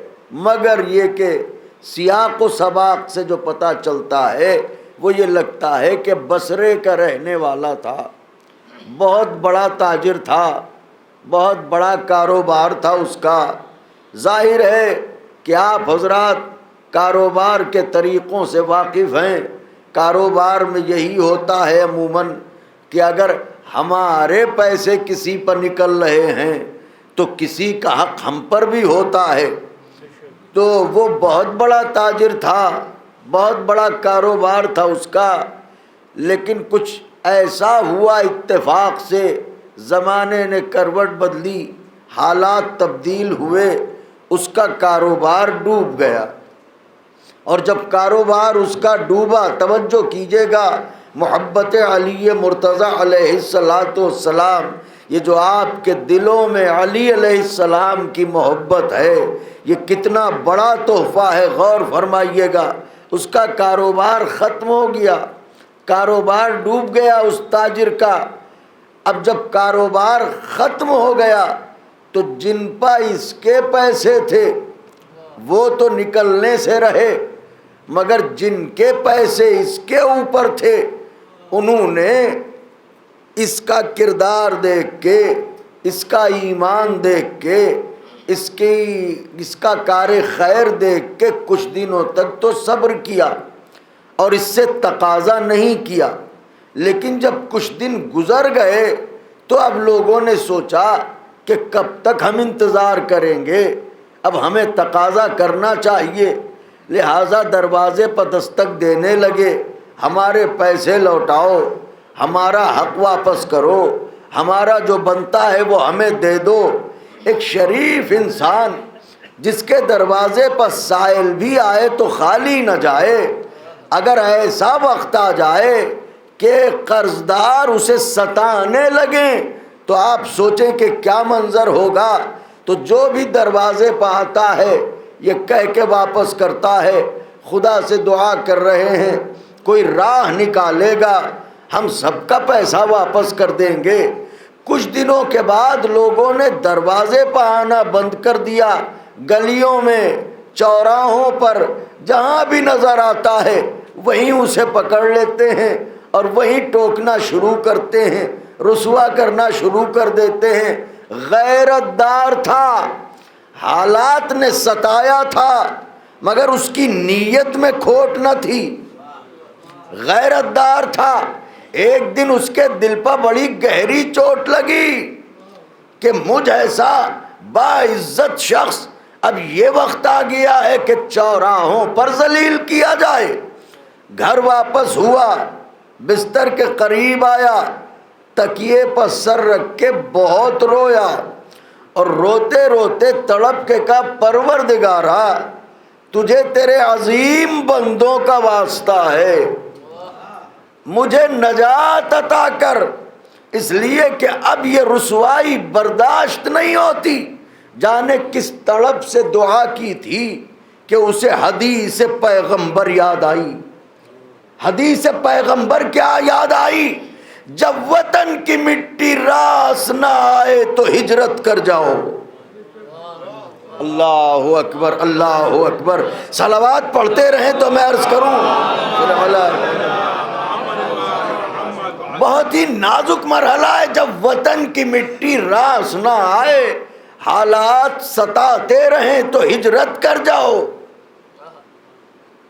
مگر یہ کہ سیاق و سباق سے جو پتہ چلتا ہے وہ یہ لگتا ہے کہ بصرے کا رہنے والا تھا، بہت بڑا تاجر تھا، بہت بڑا کاروبار تھا اس کا۔ ظاہر ہے کہ آپ حضرات کاروبار کے طریقوں سے واقف ہیں۔ کاروبار میں یہی ہوتا ہے عموماً کہ اگر ہمارے پیسے کسی پر نکل رہے ہیں تو کسی کا حق ہم پر بھی ہوتا ہے۔ تو وہ بہت بڑا تاجر تھا، بہت بڑا کاروبار تھا اس کا، لیکن کچھ ایسا ہوا اتفاق سے، زمانے نے کروٹ بدلی، حالات تبدیل ہوئے، اس کا کاروبار ڈوب گیا۔ اور جب کاروبار اس کا ڈوبا، توجہ کیجئے گا، محبت علی مرتضیٰ علیہ السلام، یہ جو آپ کے دلوں میں علی علیہ السلام کی محبت ہے، یہ کتنا بڑا تحفہ ہے، غور فرمائیے گا۔ اس کا کاروبار ختم ہو گیا، کاروبار ڈوب گیا اس تاجر کا۔ اب جب کاروبار ختم ہو گیا تو جن پا اس کے پیسے تھے وہ تو نکلنے سے رہے، مگر جن کے پیسے اس کے اوپر تھے انہوں نے اس کا کردار دیکھ کے، اس کا ایمان دیکھ کے، اس کا کار خیر دیکھ کے کچھ دنوں تک تو صبر کیا اور اس سے تقاضا نہیں کیا۔ لیکن جب کچھ دن گزر گئے تو اب لوگوں نے سوچا کہ کب تک ہم انتظار کریں گے، اب ہمیں تقاضا کرنا چاہیے، لہٰذا دروازے پر دستک دینے لگے، ہمارے پیسے لوٹاؤ، ہمارا حق واپس کرو، ہمارا جو بنتا ہے وہ ہمیں دے دو۔ ایک شریف انسان جس کے دروازے پر سائل بھی آئے تو خالی نہ جائے، اگر ایسا وقت آ جائے کہ قرضدار اسے ستانے لگیں تو آپ سوچیں کہ کیا منظر ہوگا۔ تو جو بھی دروازے پہ آتا ہے یہ کہہ کے واپس کرتا ہے، خدا سے دعا کر رہے ہیں کوئی راہ نکالے گا، ہم سب کا پیسہ واپس کر دیں گے۔ کچھ دنوں کے بعد لوگوں نے دروازے پہ آنا بند کر دیا، گلیوں میں، چوراہوں پر، جہاں بھی نظر آتا ہے وہیں اسے پکڑ لیتے ہیں اور وہیں ٹوکنا شروع کرتے ہیں، رسوا کرنا شروع کر دیتے ہیں۔ غیرت دار تھا، حالات نے ستایا تھا مگر اس کی نیت میں کھوٹ نہ تھی۔ غیرت دار تھا، ایک دن اس کے دل پر بڑی گہری چوٹ لگی کہ مجھ ایسا باعزت شخص اب یہ وقت آ گیا ہے کہ چوراہوں پر ذلیل کیا جائے۔ گھر واپس ہوا، بستر کے قریب آیا، تکیے پر سر رکھ کے بہت رویا اور روتے روتے تڑپ کے کہا پروردگارا تجھے تیرے عظیم بندوں کا واسطہ ہے، مجھے نجات عطا کر، اس لیے کہ اب یہ رسوائی برداشت نہیں ہوتی۔ جانے کس تڑپ سے دعا کی تھی کہ اسے حدیث پیغمبر یاد آئی۔ حدیث پیغمبر کیا یاد آئی؟ جب وطن کی مٹی راس نہ آئے تو ہجرت کر جاؤ۔ اللہ اکبر، اللہ اکبر، صلوات پڑھتے رہیں تو میں عرض کروں بہت ہی نازک مرحلہ ہے جب وطن کی مٹی راس نہ آئے، حالات ستاتے رہیں تو ہجرت کر جاؤ۔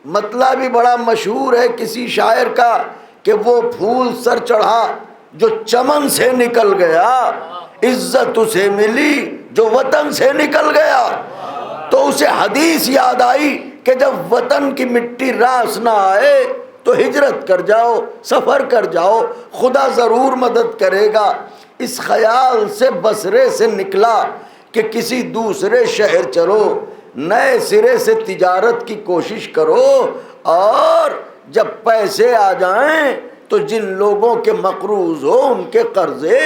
مطلب بھی بڑا مشہور ہے کسی شاعر کا کہ وہ پھول سر چڑھا جو چمن سے نکل گیا، عزت اسے ملی جو وطن سے نکل گیا۔ تو اسے حدیث یاد آئی کہ جب وطن کی مٹی راس نہ آئے تو ہجرت کر جاؤ، سفر کر جاؤ، خدا ضرور مدد کرے گا۔ اس خیال سے بصرے سے نکلا کہ کسی دوسرے شہر چلو، نئے سرے سے تجارت کی کوشش کرو، اور جب پیسے آ جائیں تو جن لوگوں کے مقروض ہو ان کے قرضے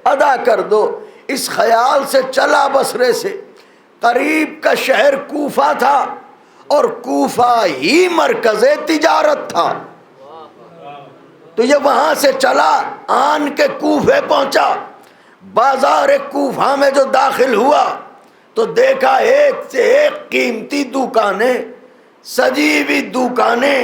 ادا کر دو۔ اس خیال سے چلا بصرے سے۔ قریب کا شہر کوفہ تھا اور کوفہ ہی مرکز تجارت تھا، تو یہ وہاں سے چلا آن کے کوفے پہنچا۔ بازار کوفہ میں جو داخل ہوا تو دیکھا ایک سے ایک قیمتی دکانیں، سجی ہوئی دکانیں،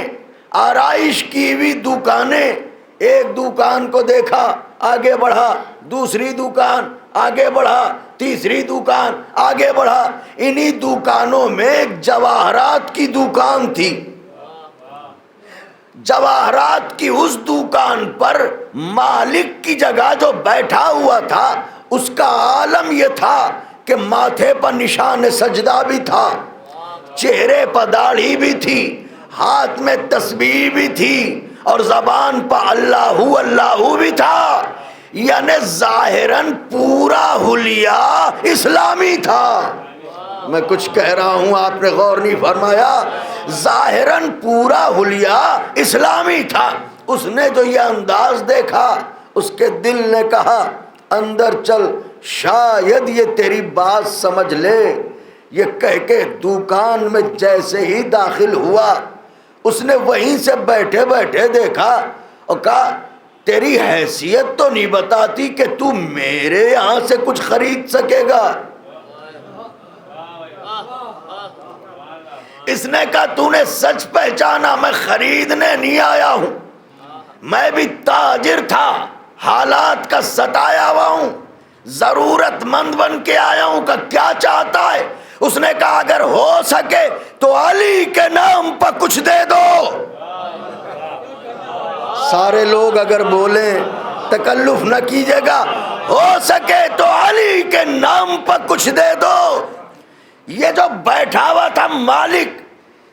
آرائش کی ہوئی دکانیں۔ ایک دکان کو دیکھا، آگے بڑھا، دوسری دکان، آگے بڑھا، تیسری دکان، آگے بڑھا۔ انہی دکانوں میں ایک جواہرات کی دکان تھی۔ جواہرات کی اس دکان پر مالک کی جگہ جو بیٹھا ہوا تھا اس کا عالم یہ تھا کہ ماتھے پر نشان سجدہ بھی تھا، چہرے پر داڑھی بھی تھی، ہاتھ میں تسبیح بھی تھی، اور زبان پر اللہ اللہ بھی تھا۔ یعنی ظاہراً پورا حلیہ اسلامی تھا۔ میں کچھ کہہ رہا ہوں، آپ نے غور نہیں فرمایا۔ ظاہراً پورا حلیہ اسلامی تھا۔ اس نے جو یہ انداز دیکھا اس کے دل نے کہا اندر چل، شاید یہ تیری بات سمجھ لے۔ یہ کہہ کے دکان میں جیسے ہی داخل ہوا اس نے وہیں سے بیٹھے بیٹھے دیکھا اور کہا تیری حیثیت تو نہیں بتاتی کہ تو میرے یہاں سے کچھ خرید سکے گا۔ اس نے کہا تو نے سچ پہچانا، میں خریدنے نہیں آیا ہوں، میں بھی تاجر تھا، حالات کا ستایا ہوا ہوں، ضرورت مند بن کے آیا ہوں کہ کیا چاہتا ہے؟ اس نے کہا اگر ہو سکے تو علی کے نام پر کچھ دے دو۔ سارے لوگ اگر بولیں تکلف نہ کیجیے گا، ہو سکے تو علی کے نام پر کچھ دے دو۔ یہ جو بیٹھا ہوا تھا مالک،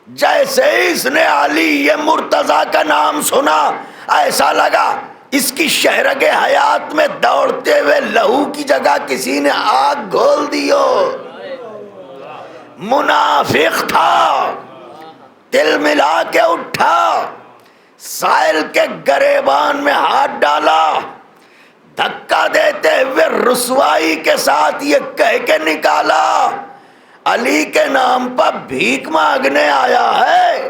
جیسے ہی اس نے علی یہ مرتضیٰ کا نام سنا ایسا لگا اس کی شہرگ حیات میں دوڑتے ہوئے لہو کی جگہ کسی نے آگ گھول دی ہو۔ منافق تھا، دل ملا کے اٹھا، سائل کے گریبان میں ہاتھ ڈالا، دھکا دیتے ہوئے رسوائی کے ساتھ یہ کہہ کے نکالا علی کے نام پر بھیک مانگنے آیا ہے۔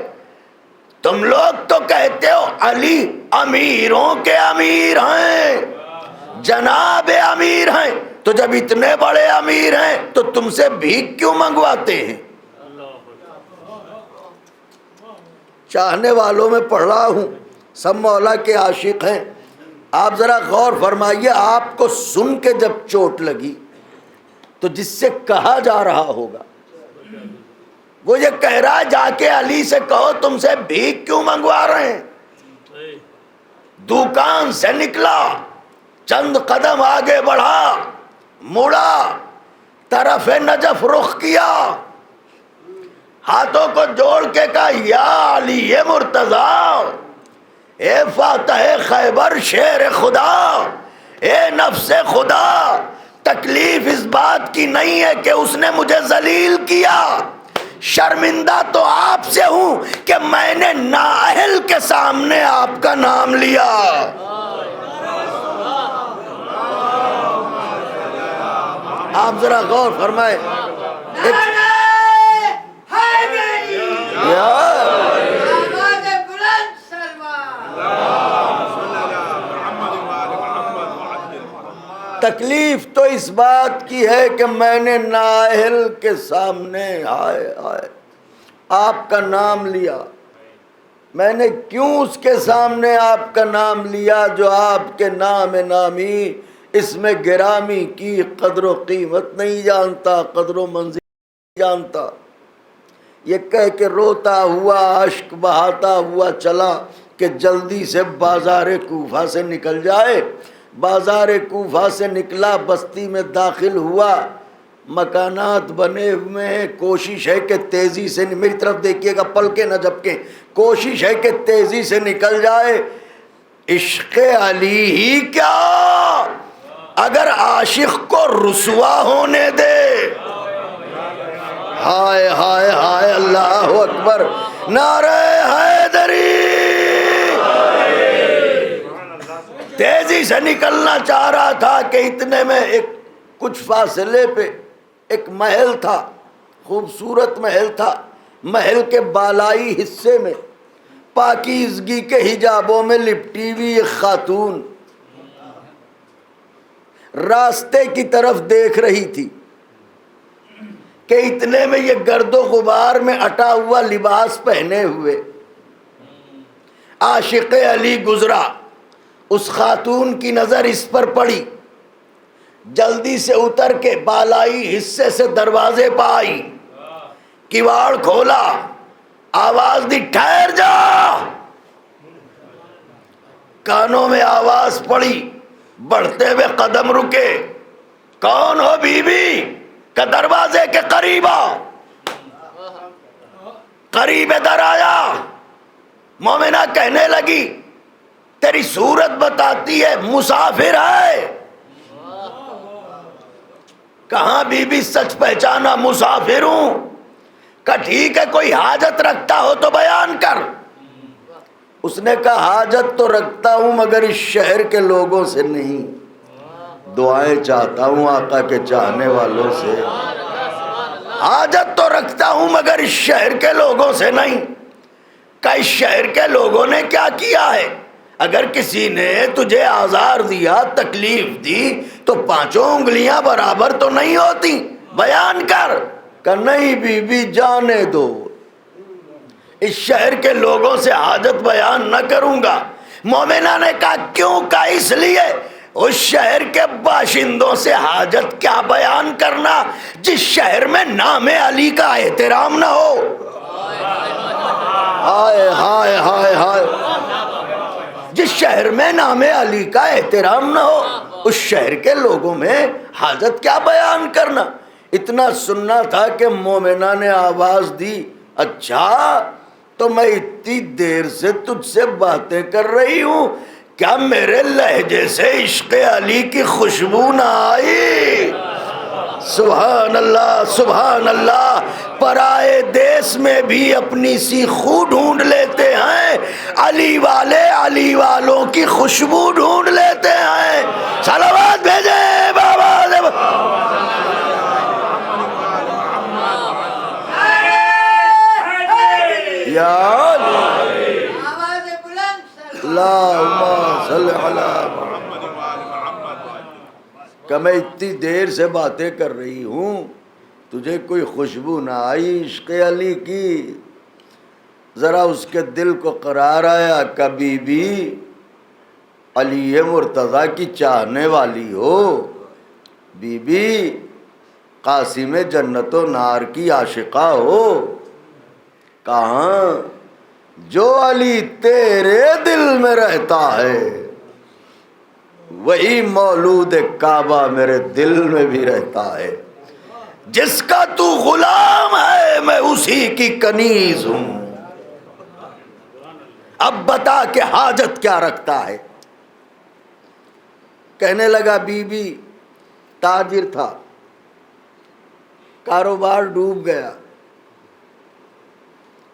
تم لوگ تو کہتے ہو علی امیروں کے امیر ہیں، جناب امیر ہیں، تو جب اتنے بڑے امیر ہیں تو تم سے بھیک کیوں منگواتے ہیں؟ چاہنے والوں میں پڑھ رہا ہوں، سب مولا کے عاشق ہیں، آپ ذرا غور فرمائیے، آپ کو سن کے جب چوٹ لگی تو جس سے کہا جا رہا ہوگا وہ یہ کہہ رہا ہے جا کے علی سے کہو تم سے بھیک کیوں منگوا رہے ہیں. دکان سے نکلا، چند قدم آگے بڑھا، مڑا، طرف نجف رخ کیا، ہاتھوں کو جوڑ کے کہا یا علی مرتضیٰ، اے فاتح خیبر شیر خدا، اے نفس خدا، تکلیف اس بات کی نہیں ہے کہ اس نے مجھے ذلیل کیا، شرمندہ تو آپ سے ہوں کہ میں نے نااہل کے سامنے آپ کا نام لیا. آپ ذرا غور فرمائے. تکلیف تو اس بات کی ہے کہ میں نے نااہل کے سامنے آپ کا نام لیا. میں نے کیوں اس کے سامنے آپ کا نام لیا جو آپ کے نام نامی، اس میں گرامی کی قدر و قیمت نہیں جانتا، قدر و منزل نہیں جانتا. یہ کہہ کے روتا ہوا، اشک بہاتا ہوا چلا کہ جلدی سے بازار کوفہ سے نکل جائے. بازار کوفہ سے نکلا، بستی میں داخل ہوا، مکانات بنے ہوئے ہیں، کوشش ہے کہ تیزی سے، میری طرف دیکھیے گا پلکیں نہ جھپکیں، کوشش ہے کہ تیزی سے نکل جائے. عشق علی ہی کیا اگر عاشق کو رسوا ہونے دے. ہائے ہائے ہائے، اللہ اکبر، نعرہ حیدری. تیزی سے نکلنا چاہ رہا تھا کہ اتنے میں ایک کچھ فاصلے پہ ایک محل تھا، خوبصورت محل تھا. محل کے بالائی حصے میں پاکیزگی کے حجابوں میں لپٹی ہوئی ایک خاتون راستے کی طرف دیکھ رہی تھی کہ اتنے میں یہ گرد و غبار میں اٹا ہوا لباس پہنے ہوئے عاشق علی گزرا. اس خاتون کی نظر اس پر پڑی، جلدی سے اتر کے بالائی حصے سے دروازے پہ آئی، کواڑ کھولا، آواز دی ٹھہر جا. کانوں میں آواز پڑی، بڑھتے ہوئے قدم رکے. کون ہو بی بی؟ کہ دروازے کے قریب آ. قریب در آیا. مومنہ کہنے لگی تیری صورت بتاتی ہے مسافر ہے. کہاں بی بی سچ پہچانا، مسافر ہوں. کہ ٹھیک ہے کوئی حاجت رکھتا ہو تو بیان کر. اس نے کہا حاجت تو رکھتا ہوں مگر اس شہر کے لوگوں سے نہیں، دعائیں چاہتا ہوں آقا کے چاہنے والوں سے. حاجت تو رکھتا ہوں مگر اس شہر کے لوگوں سے نہیں. کہ اس شہر کے لوگوں نے کیا کیا ہے؟ اگر کسی نے تجھے آزار دیا، تکلیف دی تو پانچوں انگلیاں برابر تو نہیں ہوتی، بیان کر. کہ نہیں بی بی جانے دو، اس شہر کے لوگوں سے حاجت بیان نہ کروں گا. مومنہ نے کہا کیوں؟ کہا اس لیے اس شہر کے باشندوں سے حاجت کیا بیان کرنا جس شہر میں نام علی کا احترام نہ ہو. ہائے ہائے ہائے ہائے، جس شہر میں نام علی کا احترام نہ ہو اس شہر کے لوگوں میں حاجت کیا بیان کرنا. اتنا سننا تھا کہ مومنہ نے آواز دی اچھا تو میں اتنی دیر سے تجھ سے باتیں کر رہی ہوں، کیا میرے لہجے سے عشق علی کی خوشبو نہ آئی؟ سبحان اللہ سبحان اللہ. پرائے دیس میں بھی اپنی سی خو ڈھونڈ لیتے ہیں، علی والے علی والوں کی خوشبو ڈھونڈ لیتے ہیں. صلوات بھیجے بابا. یا اللہم صلی علی محمد. کہ میں اتنی دیر سے باتیں کر رہی ہوں، تجھے کوئی خوشبو نہ آئی عشق علی کی؟ ذرا اس کے دل کو قرار آیا. کبھی بھی علی مرتضیٰ کی چاہنے والی ہو، بی بی قاسم جنت و نار کی عاشقہ ہو، کہاں؟ جو علی تیرے دل میں رہتا ہے وہی مولود کعبہ میرے دل میں بھی رہتا ہے، جس کا تو غلام ہے میں اسی کی کنیز ہوں، اب بتا کہ حاجت کیا رکھتا ہے۔ کہنے لگا بی بی تاجر تھا، کاروبار ڈوب گیا،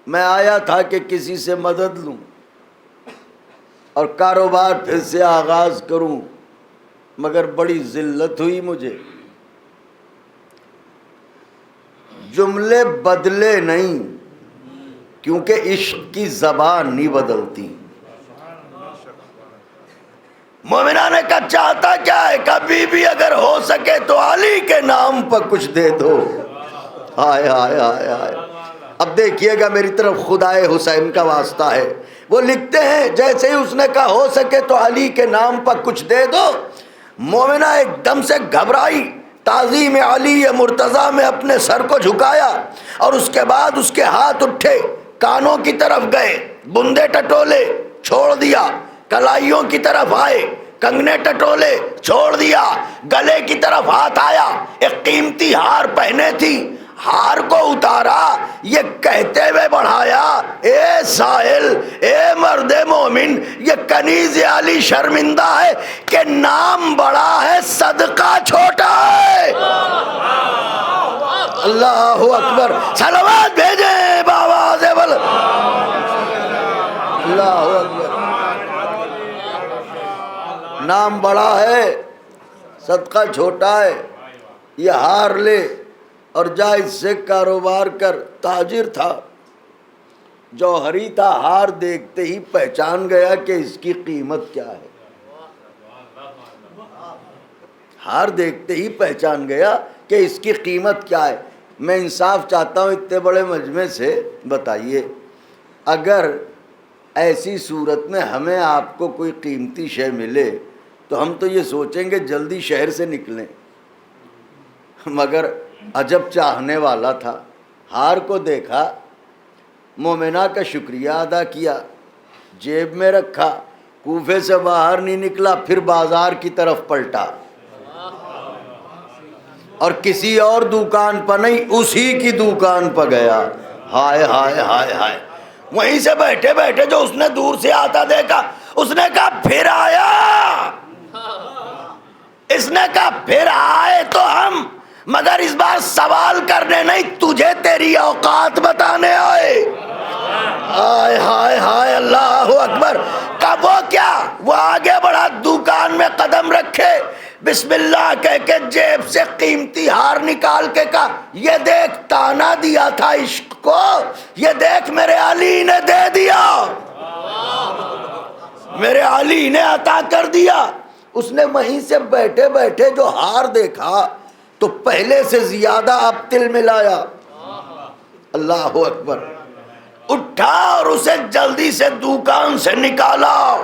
میں آیا تھا کہ کسی سے مدد لوں اور کاروبار پھر سے آغاز کروں، مگر بڑی ذلت ہوئی مجھے، جملے بدلے نہیں کیونکہ عشق کی زبان نہیں بدلتی۔ مومنہ نے کہا چاہتا کیا ہے؟ کبھی بھی اگر ہو سکے تو علی کے نام پر کچھ دے دو۔ ہائے ہائے ہائے ہائے، اب دیکھیے گا میری طرف خدائے حسین کا واسطہ ہے، وہ لکھتے ہیں جیسے ہی اس نے کہا ہو سکے تو علی کے نام پر کچھ دے دو، مومنہ ایک دم سے گھبرائی، تعظیم علی مرتضیٰ میں اپنے سر کو جھکایا اور اس کے بعد اس کے ہاتھ اٹھے، کانوں کی طرف گئے، بندے ٹٹولے، چھوڑ دیا، کلائیوں کی طرف آئے، کنگنے ٹٹولے، چھوڑ دیا، گلے کی طرف ہاتھ آیا، ایک قیمتی ہار پہنے تھی، ہار کو اتارا، یہ کہتے ہوئے بڑھایا، اے سائل، اے مرد مومن، یہ کنیز علی شرمندہ ہے کہ نام بڑا ہے صدقہ چھوٹا ہے۔ اللہ اکبر، صلوات بھیجیں بابا سے بول، اللہ اکبر، نام بڑا ہے صدقہ چھوٹا ہے، یہ ہار لے اور جا اس سے کاروبار کر۔ تاجر تھا، جوہری تھا، ہار دیکھتے ہی پہچان گیا کہ اس کی قیمت کیا ہے، ہار دیکھتے ہی پہچان گیا کہ اس کی قیمت کیا ہے۔ میں انصاف چاہتا ہوں اتنے بڑے مجمع سے، بتائیے اگر ایسی صورت میں ہمیں آپ کو کوئی قیمتی شے ملے تو ہم تو یہ سوچیں گے جلدی شہر سے نکلیں، مگر عجب چاہنے والا تھا، ہار کو دیکھا، مومنہ کا شکریہ ادا کیا، جیب میں رکھا، کوفے سے باہر نہیں نکلا، پھر بازار کی طرف پلٹا اور کسی اور دکان پر نہیں اسی کی دکان پر گیا۔ ہائے ہائے ہائے ہائے، وہیں سے بیٹھے بیٹھے جو اس نے دور سے آتا دیکھا، اس نے کہا پھر آیا، اس نے کہا پھر آئے تو ہم، مگر اس بار سوال کرنے نہیں، تجھے تیری اوقات بتانے آئے۔ ہائے ہائے ہائے، اللہ اکبر۔ کب وہ کیا، وہ آگے بڑھا، دکان میں قدم رکھے، بسم اللہ کہہ کے جیب سے قیمتی ہار نکال کے کہا یہ دیکھ تانا دیا تھا عشق کو، یہ دیکھ میرے علی نے دے دیا، میرے علی نے عطا کر دیا۔ اس نے وہیں سے بیٹھے بیٹھے جو ہار دیکھا تو پہلے سے زیادہ اب تل ملایا۔ اللہ اکبر، اٹھا اور اسے جلدی سے دکان سے نکالا،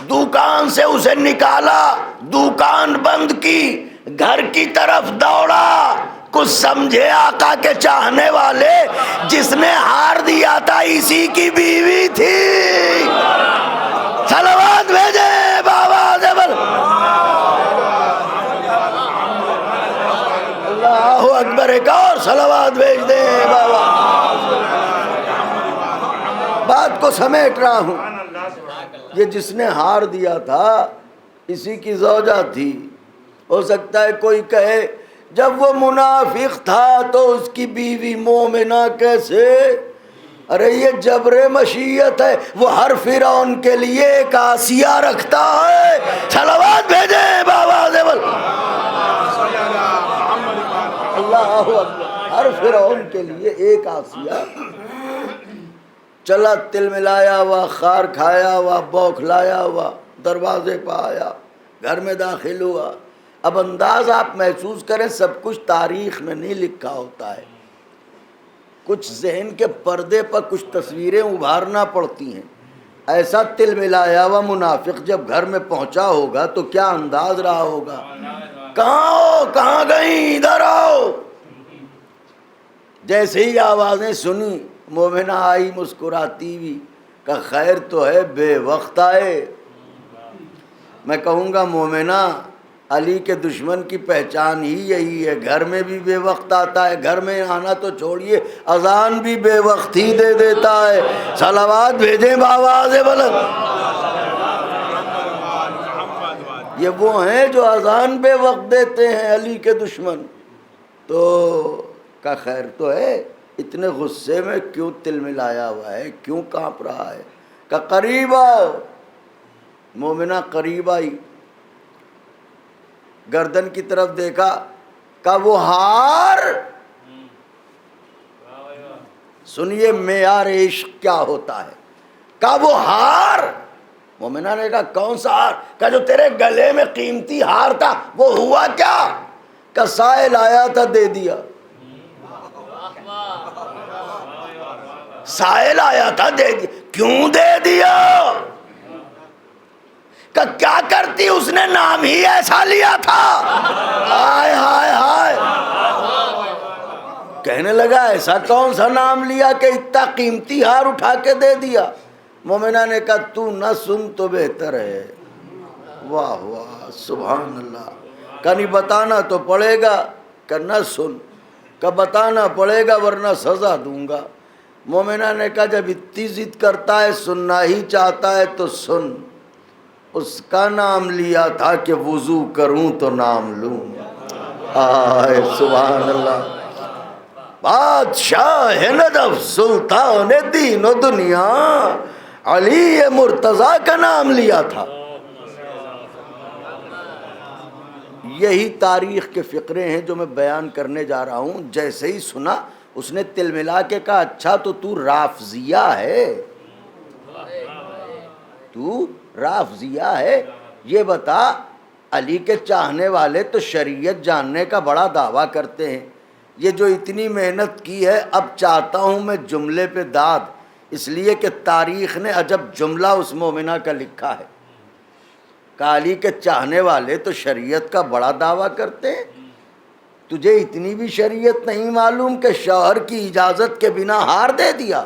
دکان سے اسے نکالا، دکان بند کی، گھر کی طرف دوڑا۔ کچھ سمجھے آقا کے چاہنے والے، جس نے ہار دیا تھا اسی کی بیوی تھی۔ صلوات بھیجے بابا زبر، اللہ اکبر، ایک اور صلوات بھیج دیں بابا۔ بات کو سمیٹ رہا ہوں، یہ جس نے ہار دیا تھا اسی کی زوجہ تھی۔ ہو سکتا ہے کوئی کہے جب وہ منافق تھا تو اس کی بیوی مومنہ کیسے؟ ارے یہ جبر مشیت ہے، وہ ہر فرعون کے لیے ایک آسیہ رکھتا ہے۔ صلوات بھیجے بابا زبل، اللہ اکبر، ہر فرعون کے لیے ایک آسیہ۔ چلا تل ملایا ہوا، خار کھایا ہوا، بوکھلایا ہوا، دروازے پہ آیا، گھر میں داخل ہوا۔ اب انداز آپ محسوس کریں، سب کچھ تاریخ میں نہیں لکھا ہوتا ہے، کچھ ذہن کے پردے پر کچھ تصویریں ابھارنا پڑتی ہیں۔ ایسا تل ملایا ہوا منافق جب گھر میں پہنچا ہوگا تو کیا انداز رہا ہوگا؟ کہاں ہو، کہاں گئی، ادھر آؤ۔ جیسے ہی آوازیں سنی مومنہ آئی مسکراتی ہوئی، کہ خیر تو ہے بے وقت آئے۔ میں کہوں گا مومنہ علی کے دشمن کی پہچان ہی یہی ہے، گھر میں بھی بے وقت آتا ہے، گھر میں آنا تو چھوڑیے اذان بھی بے وقت ہی دے دیتا ہے۔ صلوات بھیجیں بآواز بلند۔ یہ وہ ہیں جو اذان بے وقت دیتے ہیں علی کے دشمن۔ تو کا خیر تو ہے، اتنے غصے میں کیوں تل ملایا ہوا ہے، کیوں کانپ رہا ہے؟ کہ قریب آؤ۔ مومنہ قریب آئی، گردن کی طرف دیکھا، کہ وہ ہار، سنیے معیار عشق کیا ہوتا ہے، کہ وہ ہار۔ مومنہ نے کہا کون سا ہار؟ کہ جو تیرے گلے میں قیمتی ہار تھا وہ ہوا کیا؟ کہ سائل آیا تھا دے دیا۔ سائل آیا تھا دے دیا۔ کیوں دے دیا؟ کہ کیا کرتی، اس نے نام ہی ایسا لیا تھا۔ ہائے ہائے ہائے، کہنے لگا ایسا کون سا نام لیا کہ اتنا قیمتی ہار اٹھا کے دے دیا؟ مومنہ نے کہا تو نہ سن تو بہتر ہے۔ واہ واہ سبحان اللہ۔ کہ نہیں بتانا تو پڑے گا، کہ نہ سن، کہ بتانا پڑے گا ورنہ سزا دوں گا۔ مومنہ نے کہا جب اتنی ضد کرتا ہے، سننا ہی چاہتا ہے تو سن۔ اس کا نام لیا تھا کہ وضو کروں تو نام لوں۔ آئے سبحان اللہ۔ بادشاہ ندف سلطان دین و دنیا علی مرتضیٰ کا نام لیا تھا۔ یہی تاریخ کے فقرے ہیں جو میں بیان کرنے جا رہا ہوں۔ جیسے ہی سنا اس نے تل ملا کے کہا اچھا تو رافضیہ ہے، تو رافضیہ ہے، یہ بتا علی کے چاہنے والے تو شریعت جاننے کا بڑا دعویٰ کرتے ہیں، یہ جو اتنی محنت کی ہے اب چاہتا ہوں میں جملے پہ داد، اس لیے کہ تاریخ نے عجب جملہ اس مومنہ کا لکھا ہے کہ علی کے چاہنے والے تو شریعت کا بڑا دعویٰ کرتے ہیں، تجھے اتنی بھی شریعت نہیں معلوم کہ شوہر کی اجازت کے بنا ہار دے دیا۔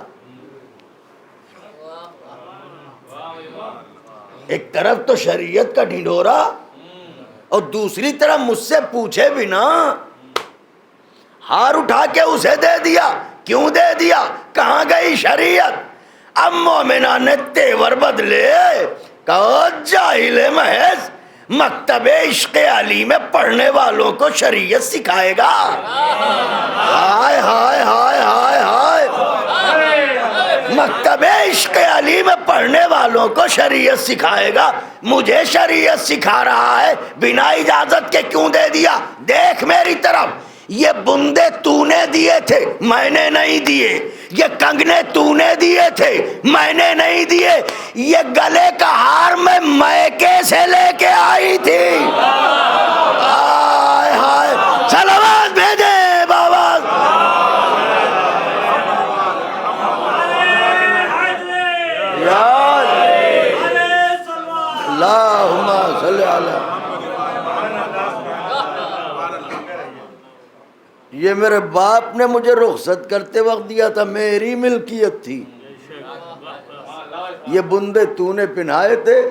ایک طرف تو شریعت کا ڈھنڈورا اور دوسری طرف مجھ سے پوچھے بنا ہار اٹھا کے اسے دے دیا۔ کیوں دے دیا؟ کہاں گئی شریعت؟ اب مومنہ نے تیور بدلے، کہا جاہل محض مکتب عشق علی میں پڑھنے والوں کو شریعت سکھائے گا۔ ہائے ہائے ہائے ہائے ہائے، مکتب عشق علی میں پڑھنے والوں کو شریعت سکھائے گا، مجھے شریعت سکھا رہا ہے، بنا اجازت کے کیوں دے دیا؟ دیکھ میری طرف، یہ بندے تو نے دیے تھے، میں نے نہیں دیے، یہ کنگنے تو نے دیے تھے، میں نے نہیں دیے، یہ گلے کا ہار میں میکے سے لے کے آئی تھی۔ ہائے ہائے، صلوات بھیجیں بابا۔ اللہم صلی علی، یہ میرے باپ نے مجھے رخصت کرتے وقت دیا تھا، میری ملکیت تھی، یہ بندے تو نے پہنائے تھے،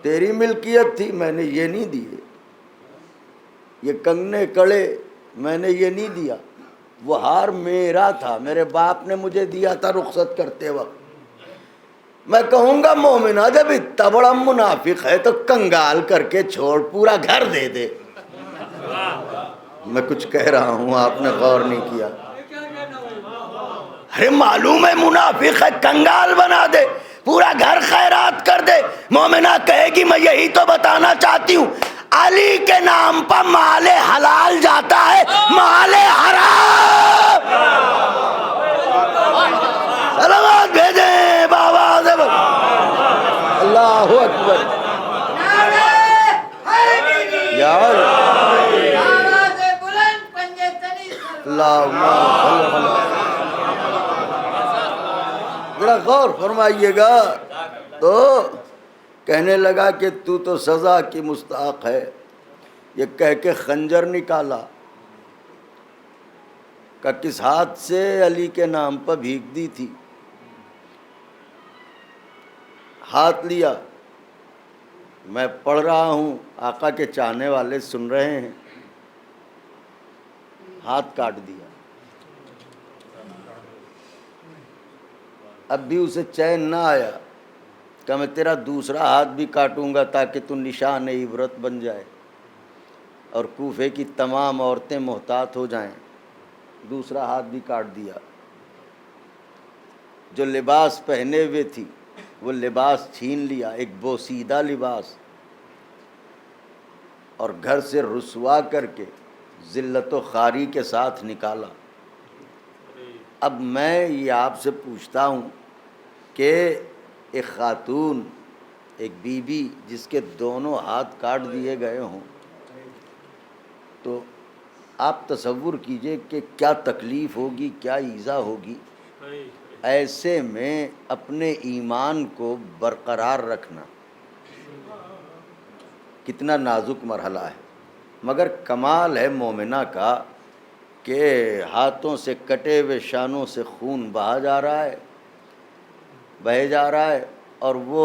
تیری ملکیت تھی، میں نے یہ نہیں دیے، یہ کنگنے کڑے میں نے یہ نہیں دیا، وہ ہار میرا تھا، میرے باپ نے مجھے دیا تھا رخصت کرتے وقت۔ میں کہوں گا مومنہ جب اتنا بڑا منافق ہے تو کنگال کر کے چھوڑ، پورا گھر دے دے۔ میں کچھ کہہ رہا ہوں، آپ نے غور نہیں کیا۔ ارے معلوم ہے منافق ہے، کنگال بنا دے، پورا گھر خیرات کر دے۔ مومنہ کہے گی میں یہی تو بتانا چاہتی ہوں، علی کے نام پر مال حلال جاتا ہے، مال حرام۔ صلوات بھیجیں بابا۔ اللہ اکبر یار، ذرا غور غور فرمائیے گا. تو کہنے لگا کہ تو سزا کی مستحق ہے. یہ کہہ کے خنجر نکالا. کہ کس ہاتھ سے؟ علی کے نام پر بھیگ دی تھی. ہاتھ لیا. میں پڑھ رہا ہوں، آقا کے چاہنے والے سن رہے ہیں. ہاتھ کاٹ دیا. اب بھی اسے چین نہ آیا کہ میں تیرا دوسرا ہاتھ بھی کاٹوں گا تاکہ تو نشان عبرت بن جائے اور کوفے کی تمام عورتیں محتاط ہو جائیں. دوسرا ہاتھ بھی کاٹ دیا. جو لباس پہنے ہوئے تھی وہ لباس چھین لیا، ایک بوسیدہ لباس، اور گھر سے رسوا کر کے ذلت و خواری کے ساتھ نکالا. اب میں یہ آپ سے پوچھتا ہوں کہ ایک خاتون، ایک بی بی جس کے دونوں ہاتھ کاٹ دیے گئے ہوں، تو آپ تصور کیجئے کہ کیا تکلیف ہوگی، کیا ایذا ہوگی. ایسے میں اپنے ایمان کو برقرار رکھنا کتنا نازک مرحلہ ہے. مگر کمال ہے مومنہ کا کہ ہاتھوں سے کٹے ہوئے شانوں سے خون بہا جا رہا ہے، بہے جا رہا ہے، اور وہ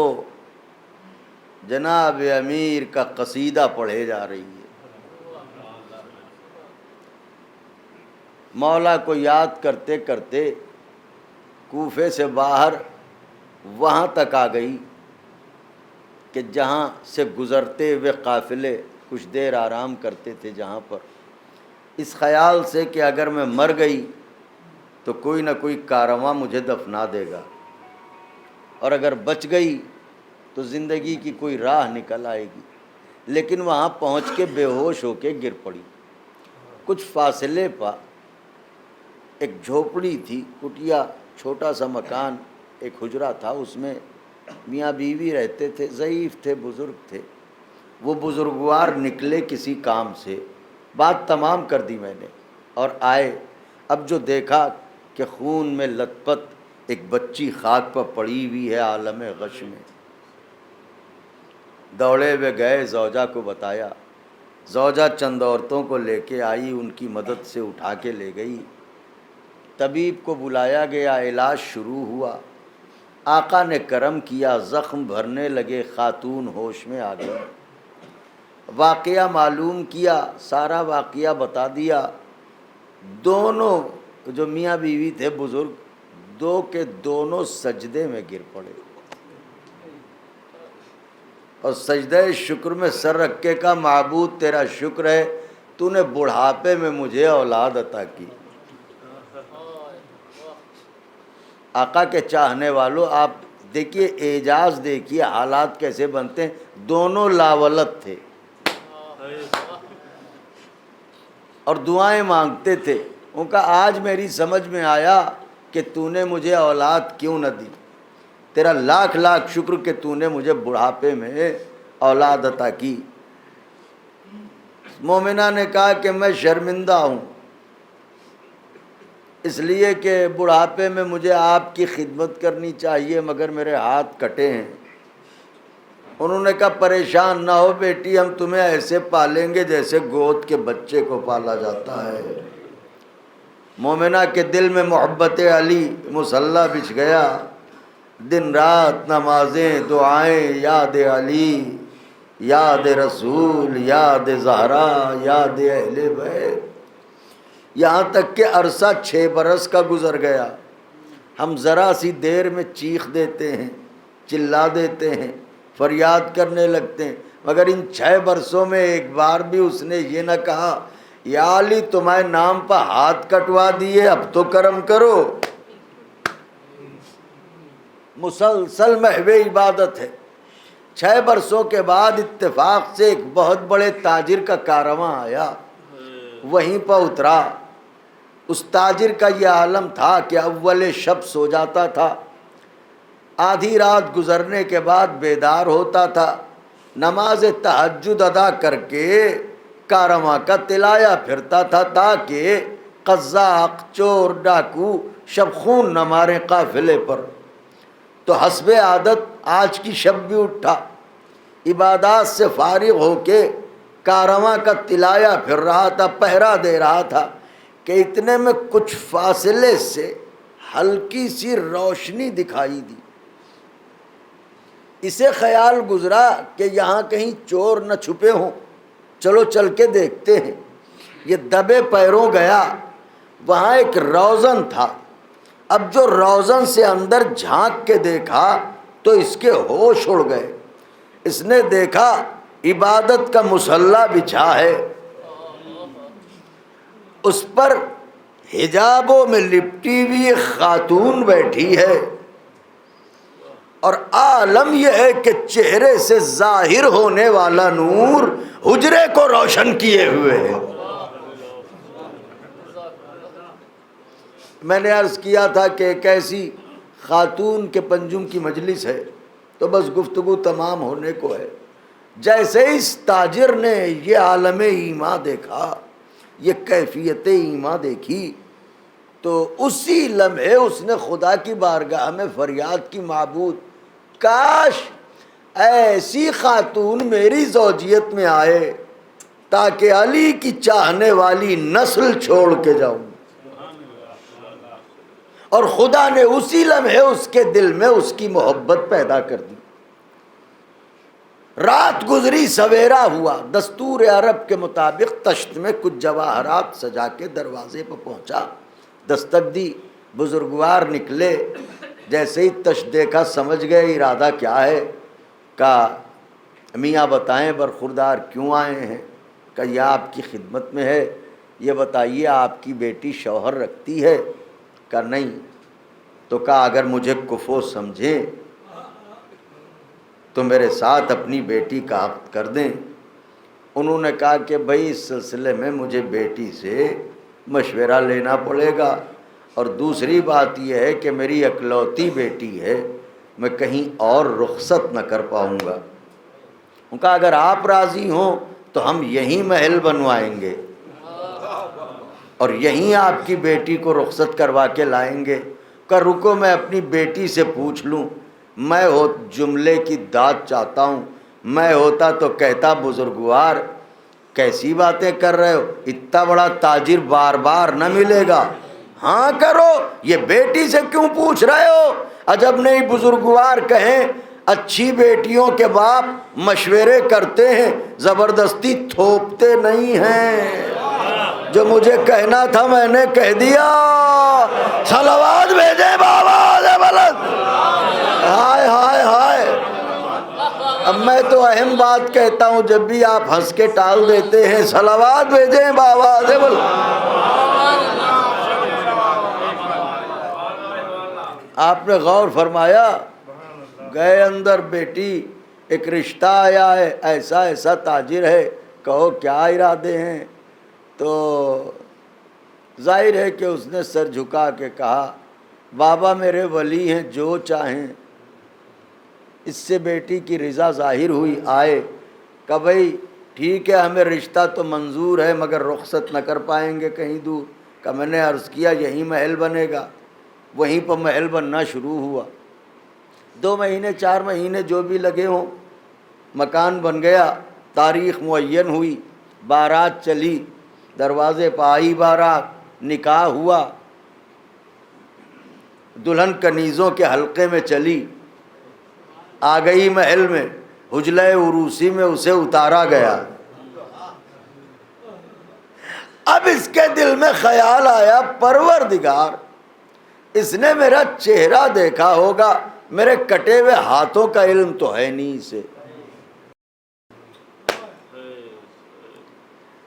جناب امیر کا قصیدہ پڑھے جا رہی ہے. مولا کو یاد کرتے کرتے کوفے سے باہر وہاں تک آ گئی کہ جہاں سے گزرتے ہوئے قافلے کچھ دیر آرام کرتے تھے، جہاں پر اس خیال سے کہ اگر میں مر گئی تو کوئی نہ کوئی کارواں مجھے دفنا دے گا، اور اگر بچ گئی تو زندگی کی کوئی راہ نکل آئے گی. لیکن وہاں پہنچ کے بے ہوش ہو کے گر پڑی. کچھ فاصلے پر ایک جھوپڑی تھی، کٹیا، چھوٹا سا مکان، ایک حجرہ تھا، اس میں میاں بیوی رہتے تھے. ضعیف تھے، بزرگ تھے. وہ بزرگوار نکلے کسی کام سے، بات تمام کر دی میں نے، اور آئے. اب جو دیکھا کہ خون میں لت پت ایک بچی خاک پر پڑی ہوئی ہے عالم غش میں. دوڑے ہوئے گئے، زوجہ کو بتایا. زوجہ چند عورتوں کو لے کے آئی، ان کی مدد سے اٹھا کے لے گئی. طبیب کو بلایا گیا، علاج شروع ہوا. آقا نے کرم کیا، زخم بھرنے لگے، خاتون ہوش میں آ گئی. واقعہ معلوم کیا، سارا واقعہ بتا دیا. دونوں جو میاں بیوی تھے بزرگ، دو کے دونوں سجدے میں گر پڑے، اور سجدہ شکر میں سر رکھ کے کہا معبود تیرا شکر ہے، تو نے بڑھاپے میں مجھے اولاد عطا کی. آقا کے چاہنے والوں، آپ دیکھیے اعجاز، دیکھیے حالات کیسے بنتے ہیں. دونوں لاولد تھے اور دعائیں مانگتے تھے. ان کا آج میری سمجھ میں آیا کہ تو نے مجھے اولاد کیوں نہ دی. تیرا لاکھ لاکھ شکر کہ تو نے مجھے بڑھاپے میں اولاد عطا کی. مومنہ نے کہا کہ میں شرمندہ ہوں، اس لیے کہ بڑھاپے میں مجھے آپ کی خدمت کرنی چاہیے، مگر میرے ہاتھ کٹے ہیں. انہوں نے کہا پریشان نہ ہو بیٹی، ہم تمہیں ایسے پالیں گے جیسے گود کے بچے کو پالا جاتا ہے. مومنہ کے دل میں محبت علی مسلح بچھ گیا. دن رات نمازیں، دعائیں، یاد علی، یاد رسول، یاد زہرا، یاد اہل بیت، یہاں تک کہ عرصہ 6 برس کا گزر گیا. ہم ذرا سی دیر میں چیخ دیتے ہیں، چلا دیتے ہیں، فریاد کرنے لگتے ہیں، مگر ان 6 برسوں میں ایک بار بھی اس نے یہ نہ کہا یا علی تمہارے نام پر ہاتھ کٹوا دیے، اب تو کرم کرو. مسلسل محو عبادت ہے. 6 برسوں کے بعد اتفاق سے ایک بہت بڑے تاجر کا کارواں آیا، وہیں پر اترا. اس تاجر کا یہ عالم تھا کہ اول شب سو جاتا تھا، آدھی رات گزرنے کے بعد بیدار ہوتا تھا، نماز تہجد ادا کر کے کارواں کا تلایا پھرتا تھا تاکہ قزاق، چور، ڈاکو شب خون نہ مارے قافلے پر. تو حسب عادت آج کی شب بھی اٹھا، عبادات سے فارغ ہو کے کارواں کا تلایا پھر رہا تھا، پہرا دے رہا تھا کہ اتنے میں کچھ فاصلے سے ہلکی سی روشنی دکھائی دی۔ اسے خیال گزرا کہ یہاں کہیں چور نہ چھپے ہوں، چلو چل کے دیکھتے ہیں۔ یہ دبے پیروں گیا، وہاں ایک روزن تھا۔ اب جو روزن سے اندر جھانک کے دیکھا تو اس کے ہوش اڑ گئے۔ اس نے دیکھا عبادت کا مصلی بچھا ہے، اس پر حجابوں میں لپٹی ہوئی ایک خاتون بیٹھی ہے، اور عالم یہ ہے کہ چہرے سے ظاہر ہونے والا نور حجرے کو روشن کیے ہوئے ہے۔ میں نے عرض کیا تھا کہ ایک ایسی خاتون کے پنجم کی مجلس ہے تو بس گفتگو تمام ہونے کو ہے۔ جیسے اس تاجر نے یہ عالم ایمان دیکھا، یہ کیفیت ایمان دیکھی، تو اسی لمحے اس نے خدا کی بارگاہ میں فریاد کی، معبود کاش ایسی خاتون میری زوجیت میں آئے تاکہ علی کی چاہنے والی نسل چھوڑ کے جاؤں۔ اور خدا نے اسی لمحے اس کے دل میں اس کی محبت پیدا کر دی۔ رات گزری، سویرا ہوا، دستور عرب کے مطابق تشت میں کچھ جواہرات سجا کے دروازے پر پہنچا، دستک دی، بزرگوار نکلے۔ جیسے ہی تشت دیکھا سمجھ گئے ارادہ کیا ہے۔ کہا میاں بتائیں برخوردار کیوں آئے ہیں؟ کہ یہ آپ کی خدمت میں ہے، یہ بتائیے آپ کی بیٹی شوہر رکھتی ہے؟ کہ نہیں۔ تو کہا اگر مجھے کفو سمجھیں تو میرے ساتھ اپنی بیٹی کا عقد کر دیں۔ انہوں نے کہا کہ بھائی اس سلسلے میں مجھے بیٹی سے مشورہ لینا پڑے گا، اور دوسری بات یہ ہے کہ میری اکلوتی بیٹی ہے، میں کہیں اور رخصت نہ کر پاؤں گا۔ ان کا اگر آپ راضی ہوں تو ہم یہیں محل بنوائیں گے اور یہیں آپ کی بیٹی کو رخصت کروا کے لائیں گے۔ کہ رکو میں اپنی بیٹی سے پوچھ لوں، میں ہو جملے کی داد چاہتا ہوں، میں ہوتا تو کہتا بزرگوار کیسی باتیں کر رہے ہو، اتنا بڑا تاجر بار بار نہ ملے گا، ہاں کرو، یہ بیٹی سے کیوں پوچھ رہے ہو؟ عجب نہیں بزرگوار کہیں اچھی بیٹیوں کے باپ مشورے کرتے ہیں، زبردستی تھوپتے نہیں ہیں۔ جو مجھے کہنا تھا میں نے کہہ دیا۔ صلوات بھیجے بابا بلد، ہائے ہائے ہائے۔ اب میں تو اہم بات کہتا ہوں، جب بھی آپ ہنس کے ٹال دیتے ہیں، صلوات بھیجیں بابا بلد۔ آپ نے غور فرمایا، گئے اندر، بیٹی ایک رشتہ آیا ہے، ایسا ایسا تاجر ہے، کہو کیا ارادے ہیں؟ تو ظاہر ہے کہ اس نے سر جھکا کے کہا بابا میرے ولی ہیں، جو چاہیں۔ اس سے بیٹی کی رضا ظاہر ہوئی، آئے، کہ بھائی ٹھیک ہے ہمیں رشتہ تو منظور ہے مگر رخصت نہ کر پائیں گے کہیں دور۔ کہ میں نے عرض کیا یہیں محل بنے گا، وہیں پر محل بننا شروع ہوا۔ 2 مہینے 4 مہینے جو بھی لگے ہوں، مکان بن گیا، تاریخ معین ہوئی، بارات چلی، دروازے پہ آئی بارات، نکاح ہوا، دلہن کنیزوں کے حلقے میں چلی، آ گئی محل میں، حجلہ عروسی میں اسے اتارا گیا۔ اب اس کے دل میں خیال آیا پروردگار اس نے میرا چہرہ دیکھا ہوگا، میرے کٹے ہوئے ہاتھوں کا علم تو ہے نہیں اسے،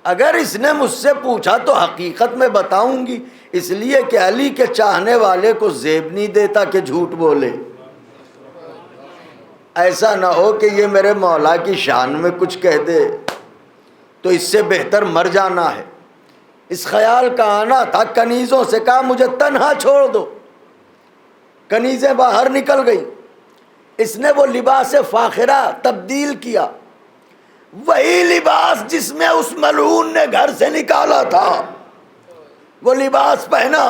اگر اس نے مجھ سے پوچھا تو حقیقت میں بتاؤں گی، اس لیے کہ علی کے چاہنے والے کو زیب نہیں دیتا کہ جھوٹ بولے۔ ایسا نہ ہو کہ یہ میرے مولا کی شان میں کچھ کہہ دے، تو اس سے بہتر مر جانا ہے۔ اس خیال کا آنا تھا، کنیزوں سے کہا مجھے تنہا چھوڑ دو۔ کنیزیں باہر نکل گئی، اس نے وہ لباس فاخرہ تبدیل کیا، وہی لباس جس میں اس ملعون نے گھر سے نکالا تھا، وہ لباس پہنا،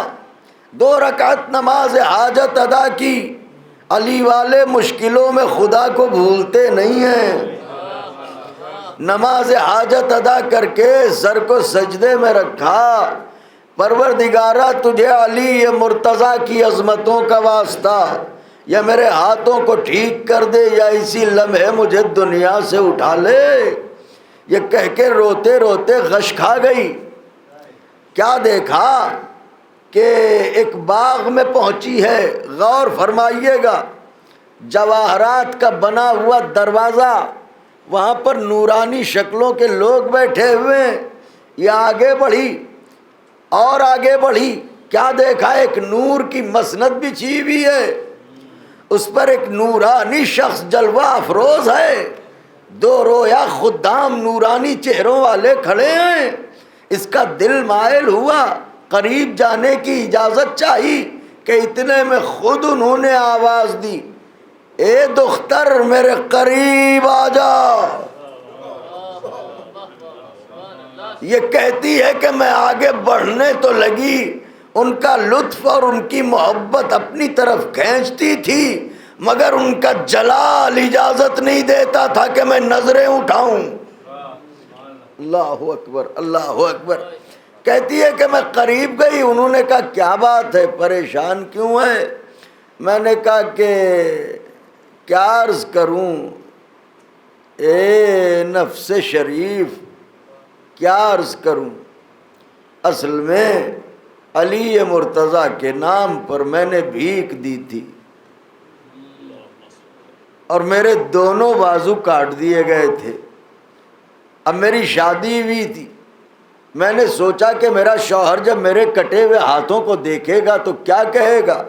2 رکعت نماز حاجت ادا کی، علی والے مشکلوں میں خدا کو بھولتے نہیں ہیں. نماز حاجت ادا کر کے سر کو سجدے میں رکھا. پروردگارہ تجھے علی یہ مرتضیٰ کی عظمتوں کا واسطہ یا میرے ہاتھوں کو ٹھیک کر دے یا اسی لمحے مجھے دنیا سے اٹھا لے. یہ کہہ کے روتے روتے غش کھا گئی. کیا دیکھا کہ ایک باغ میں پہنچی ہے. غور فرمائیے گا، جواہرات کا بنا ہوا دروازہ، وہاں پر نورانی شکلوں کے لوگ بیٹھے ہوئے ہیں. یہ آگے بڑھی اور آگے بڑھی، کیا دیکھا؟ ایک نور کی مسند بچھی ہوئی ہے، اس پر ایک نورانی شخص جلوہ افروز ہے. دو رویا خدام نورانی چہروں والے کھڑے ہیں. اس کا دل مائل ہوا، قریب جانے کی اجازت چاہی کہ اتنے میں خود انہوں نے آواز دی، اے دختر میرے قریب آ جا. یہ کہتی ہے کہ میں آگے بڑھنے تو لگی، ان کا لطف اور ان کی محبت اپنی طرف کھینچتی تھی، مگر ان کا جلال اجازت نہیں دیتا تھا کہ میں نظریں اٹھاؤں. اللہ اکبر، اللہ اکبر. کہتی ہے کہ میں قریب گئی. انہوں نے کہا کیا بات ہے، پریشان کیوں ہے؟ میں نے کہا کہ کیا عرض کروں اے نفس شریف، کیا عرض کروں. اصل میں علی مرتضیٰ کے نام پر میں نے بھیک دی تھی اور میرے دونوں بازو کاٹ دیے گئے تھے. اب میری شادی ہوئی تھی. میں نے سوچا کہ میرا شوہر جب میرے کٹے ہوئے ہاتھوں کو دیکھے گا تو کیا کہے گا.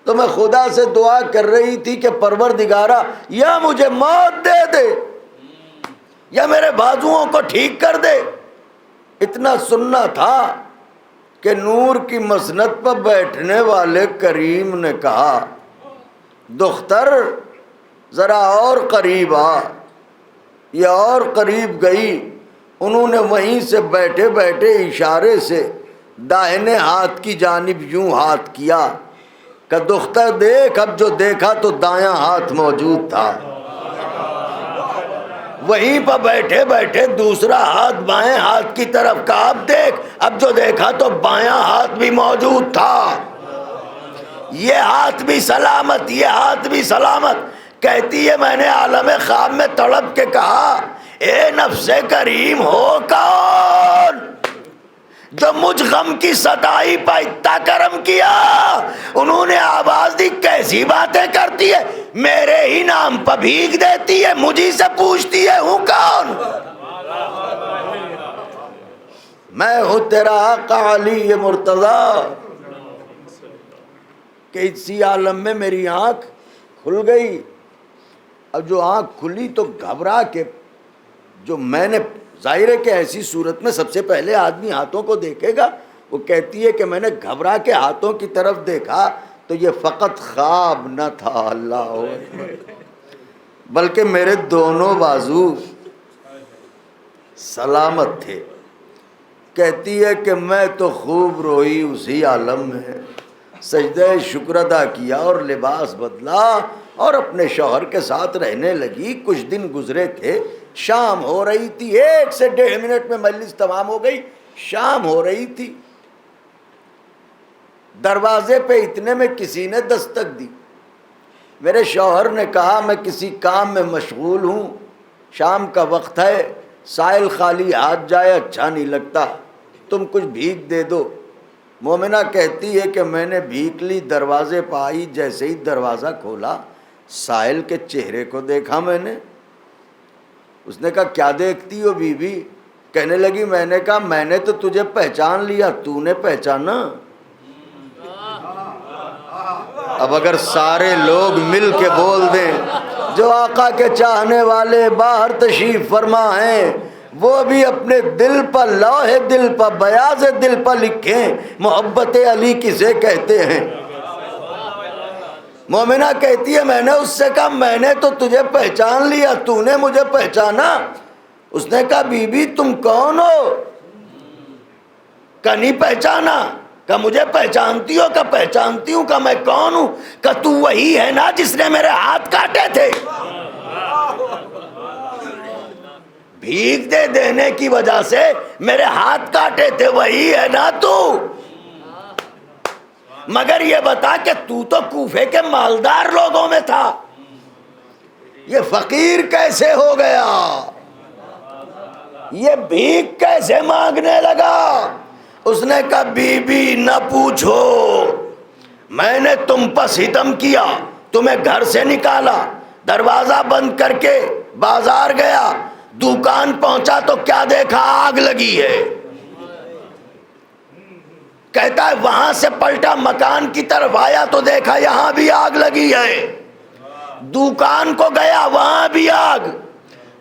تو میں خدا سے دعا کر رہی تھی کہ پروردگارہ یا مجھے موت دے دے یا میرے بازوؤں کو ٹھیک کر دے. اتنا سننا تھا کہ نور کی مسند پر بیٹھنے والے کریم نے کہا دختر ذرا اور قریب آ. یہ اور قریب گئی. انہوں نے وہیں سے بیٹھے بیٹھے اشارے سے داہنے ہاتھ کی جانب یوں ہاتھ کیا کہ دختر دیکھ. اب جو دیکھا تو دایاں ہاتھ موجود تھا. وہیں پر بیٹھے بیٹھے دوسرا ہاتھ بائیں ہاتھ کی طرف کا. اب دیکھ. اب جو دیکھا تو بایاں ہاتھ بھی موجود تھا. یہ ہاتھ بھی سلامت، یہ ہاتھ بھی سلامت. کہتی ہے میں نے عالم خواب میں تڑپ کے کہا اے نفس کریم ہو کون جو مجھ غم کی ستائی پر اتنا کرم کیا. انہوں نے آواز دی کیسی باتیں کرتی ہے، میرے ہی نام پر بھیک دیتی ہے، مجھے سے پوچھتی ہے ہوں کون. میں ہوں تیرا آقا علی مرتضیٰ. کہ اسی عالم میں میری آنکھ کھل گئی. اب جو آنکھ کھلی تو گھبرا کے جو میں نے، ظاہر ہے کہ ایسی صورت میں سب سے پہلے آدمی ہاتھوں کو دیکھے گا. وہ کہتی ہے کہ میں نے گھبرا کے ہاتھوں کی طرف دیکھا تو یہ فقط خواب نہ تھا، اللہ اکبر، بلکہ میرے دونوں بازو سلامت تھے. کہتی ہے کہ میں تو خوب روئی اسی عالم میں، سجدہ شکر ادا کیا اور لباس بدلا اور اپنے شوہر کے ساتھ رہنے لگی. کچھ دن گزرے تھے، شام ہو رہی تھی. 1 سے 1.5 منٹ میں مجلس تمام ہو گئی. شام ہو رہی تھی. دروازے پہ اتنے میں کسی نے دستک دی. میرے شوہر نے کہا میں کسی کام میں مشغول ہوں، شام کا وقت ہے، سائل خالی ہاتھ جائے اچھا نہیں لگتا، تم کچھ بھیک دے دو. مومنہ کہتی ہے کہ میں نے بھیک لی، دروازے پہ آئی، جیسے ہی دروازہ کھولا سائل کے چہرے کو دیکھا میں نے. اس نے کہا کیا دیکھتی ہو بی بی؟ کہنے لگی میں نے کہا میں نے تو تجھے پہچان لیا، تو نے پہچانا؟ اب اگر سارے لوگ مل کے بول دیں جو آقا کے چاہنے والے باہر تشریف فرما ہیں وہ بھی اپنے دل پر، لوح دل پر، بیاض دل پر لکھیں محبت علی کسے کہتے ہیں. مومنہ کہتی ہے میں نے اس سے کہا میں نے تو تجھے پہچان لیا، تو نے مجھے پہچانا؟ اس نے کہا بی بی تم کون ہو؟ کہ نہیں پہچانا. کہ مجھے پہچانتی ہو؟ کہ پہچانتی ہوں. کہ میں کون ہوں؟ کہ تو وہی ہے نا جس نے میرے ہاتھ کاٹے تھے. بھیک دے دینے کی وجہ سے میرے ہاتھ کاٹے تھے، وہی ہے نا تو. مگر یہ بتا کہ تو کوفے کے مالدار لوگوں میں تھا، یہ فقیر کیسے ہو گیا؟ یہ بھیک کیسے مانگنے لگا؟ اس نے کہا بی بی نہ پوچھو، میں نے تم پر ستم کیا، تمہیں گھر سے نکالا، دروازہ بند کر کے بازار گیا، دکان پہنچا تو کیا دیکھا؟ آگ لگی ہے. کہتا ہے وہاں سے پلٹا مکان کی طرف آیا تو دیکھا یہاں بھی آگ لگی ہے. دکان کو گیا وہاں بھی آگ،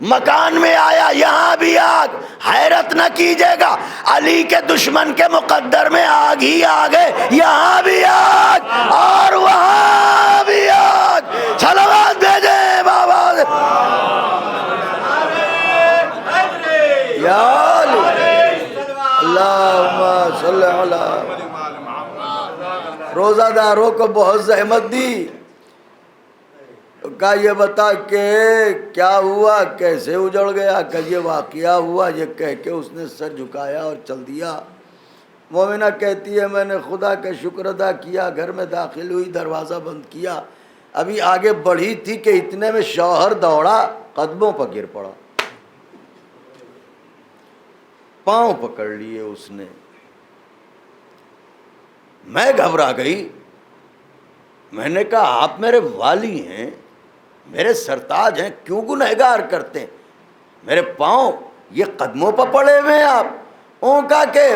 مکان میں آیا یہاں بھی آگ. حیرت نہ کیجیے گا، علی کے دشمن کے مقدر میں آگ ہی آگ ہے، یہاں بھی آگ اور وہاں بھی آگ. صلوات بھیجے بابا یا اللہم صلی علی. روزہ داروں کو بہت زحمت دی. کہا یہ بتا کہ کیا ہوا، کیسے اجڑ گیا؟ کہ یہ واقعہ ہوا. یہ کہہ کے اس نے سر جھکایا اور چل دیا. مومنہ کہتی ہے میں نے خدا کا شکر ادا کیا، گھر میں داخل ہوئی، دروازہ بند کیا، ابھی آگے بڑھی تھی کہ اتنے میں شوہر دوڑا، قدموں پر گر پڑا، پاؤں پکڑ لیے اس نے. میں گھبرا گئی. میں نے کہا آپ میرے والی ہیں، میرے سرتاج ہیں، کیوں گنہگار کرتے ہیں؟ میرے پاؤں یہ قدموں پر پڑے ہوئے ہیں آپ. ان کا کہ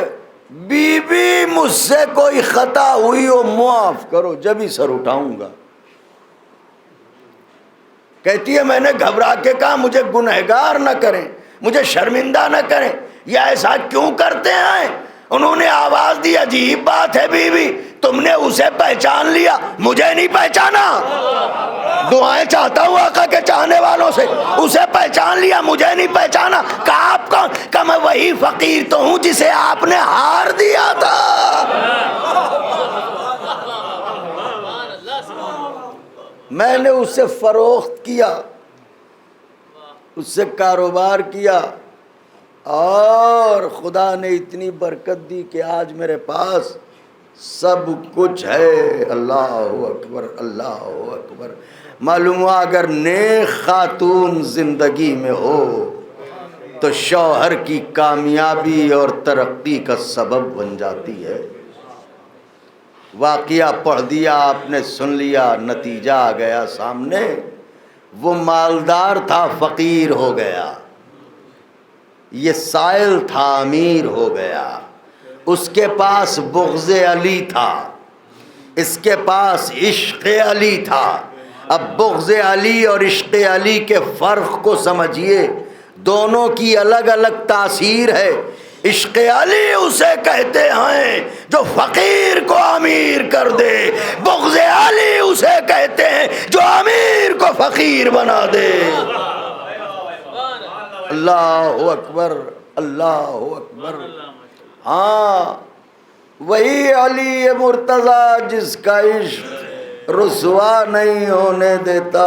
بی بی مجھ سے کوئی خطا ہوئی ہو معاف کرو، جب ہی سر اٹھاؤں گا. کہتی ہے میں نے گھبرا کے کہا مجھے گنہگار نہ کریں، مجھے شرمندہ نہ کریں. یہ ایسا کیوں کرتے ہیں؟ انہوں نے آواز دی عجیب بات ہے بی بی، تم نے اسے پہچان لیا، مجھے نہیں پہچانا. دعائیں چاہتا ہوں آقا کے چاہنے والوں سے، اسے پہچان لیا، مجھے نہیں پہچانا. کہا آپ کون؟ کہ میں وہی فقیر تو ہوں جسے آپ نے ہار دیا تھا. میں نے اس سے فروخت کیا، اس سے کاروبار کیا، اور خدا نے اتنی برکت دی کہ آج میرے پاس سب کچھ ہے. اللہ اکبر، اللہ اکبر. معلوم ہوا اگر نیک خاتون زندگی میں ہو تو شوہر کی کامیابی اور ترقی کا سبب بن جاتی ہے. واقعہ پڑھ دیا آپ نے، سن لیا، نتیجہ آ گیا سامنے. وہ مالدار تھا، فقیر ہو گیا. یہ سائل تھا، امیر ہو گیا. اس کے پاس بغض علی تھا، اس کے پاس عشق علی تھا. اب بغض علی اور عشق علی کے فرق کو سمجھیے، دونوں کی الگ الگ تاثیر ہے. عشق علی اسے کہتے ہیں جو فقیر کو امیر کر دے، بغض علی اسے کہتے ہیں جو امیر کو فقیر بنا دے. اللہ اکبر، اللہ اکبر. ہاں وہی علی مرتضیٰ جس کا عشق رسوا نہیں ہونے دیتا.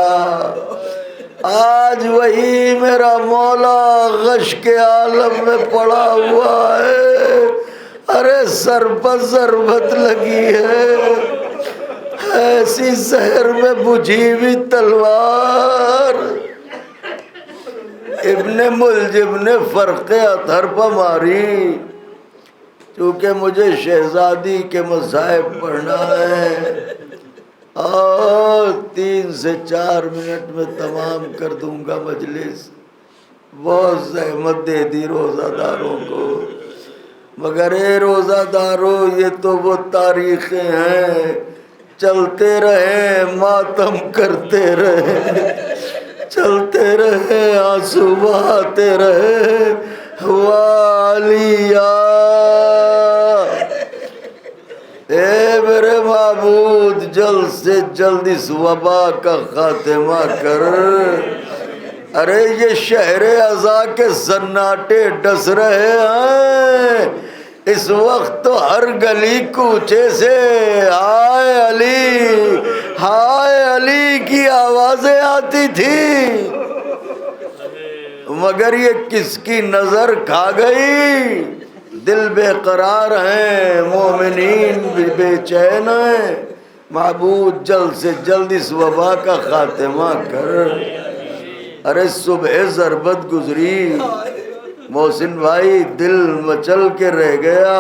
آج وہی میرا مولا غش کے عالم میں پڑا ہوا ہے. ارے سر پر ضربت لگی ہے، ایسی زہر میں بجھی ہوئی تلوار. ابن ملجم نے فرق اطہر پر ماری، چونکہ مجھے شہزادی کے مذاہب پڑھنا ہے اور 3 سے 4 منٹ میں تمام کر دوں گا مجلس. بہت زحمت دے دی روزہ داروں کو، مگر اے روزہ داروں یہ تو وہ تاریخیں ہیں، چلتے رہے ماتم کرتے رہے، چلتے رہے آنسو بہاتے رہے. والیا اے میرے معبود جلد سے جلد اس وبا کا خاتمہ کر. ارے یہ شہر عزا کے سناٹے ڈس رہے ہیں، اس وقت تو ہر گلی کوچے سے ہائے علی کی آوازیں آتی تھی، مگر یہ کس کی نظر کھا گئی؟ دل بے قرار ہیں، مومنین بھی بے چین ہیں، معبود جلد سے جلد اس وبا کا خاتمہ کر۔ ارے صبح ضربت گزری، محسن بھائی دل مچل کے رہ گیا،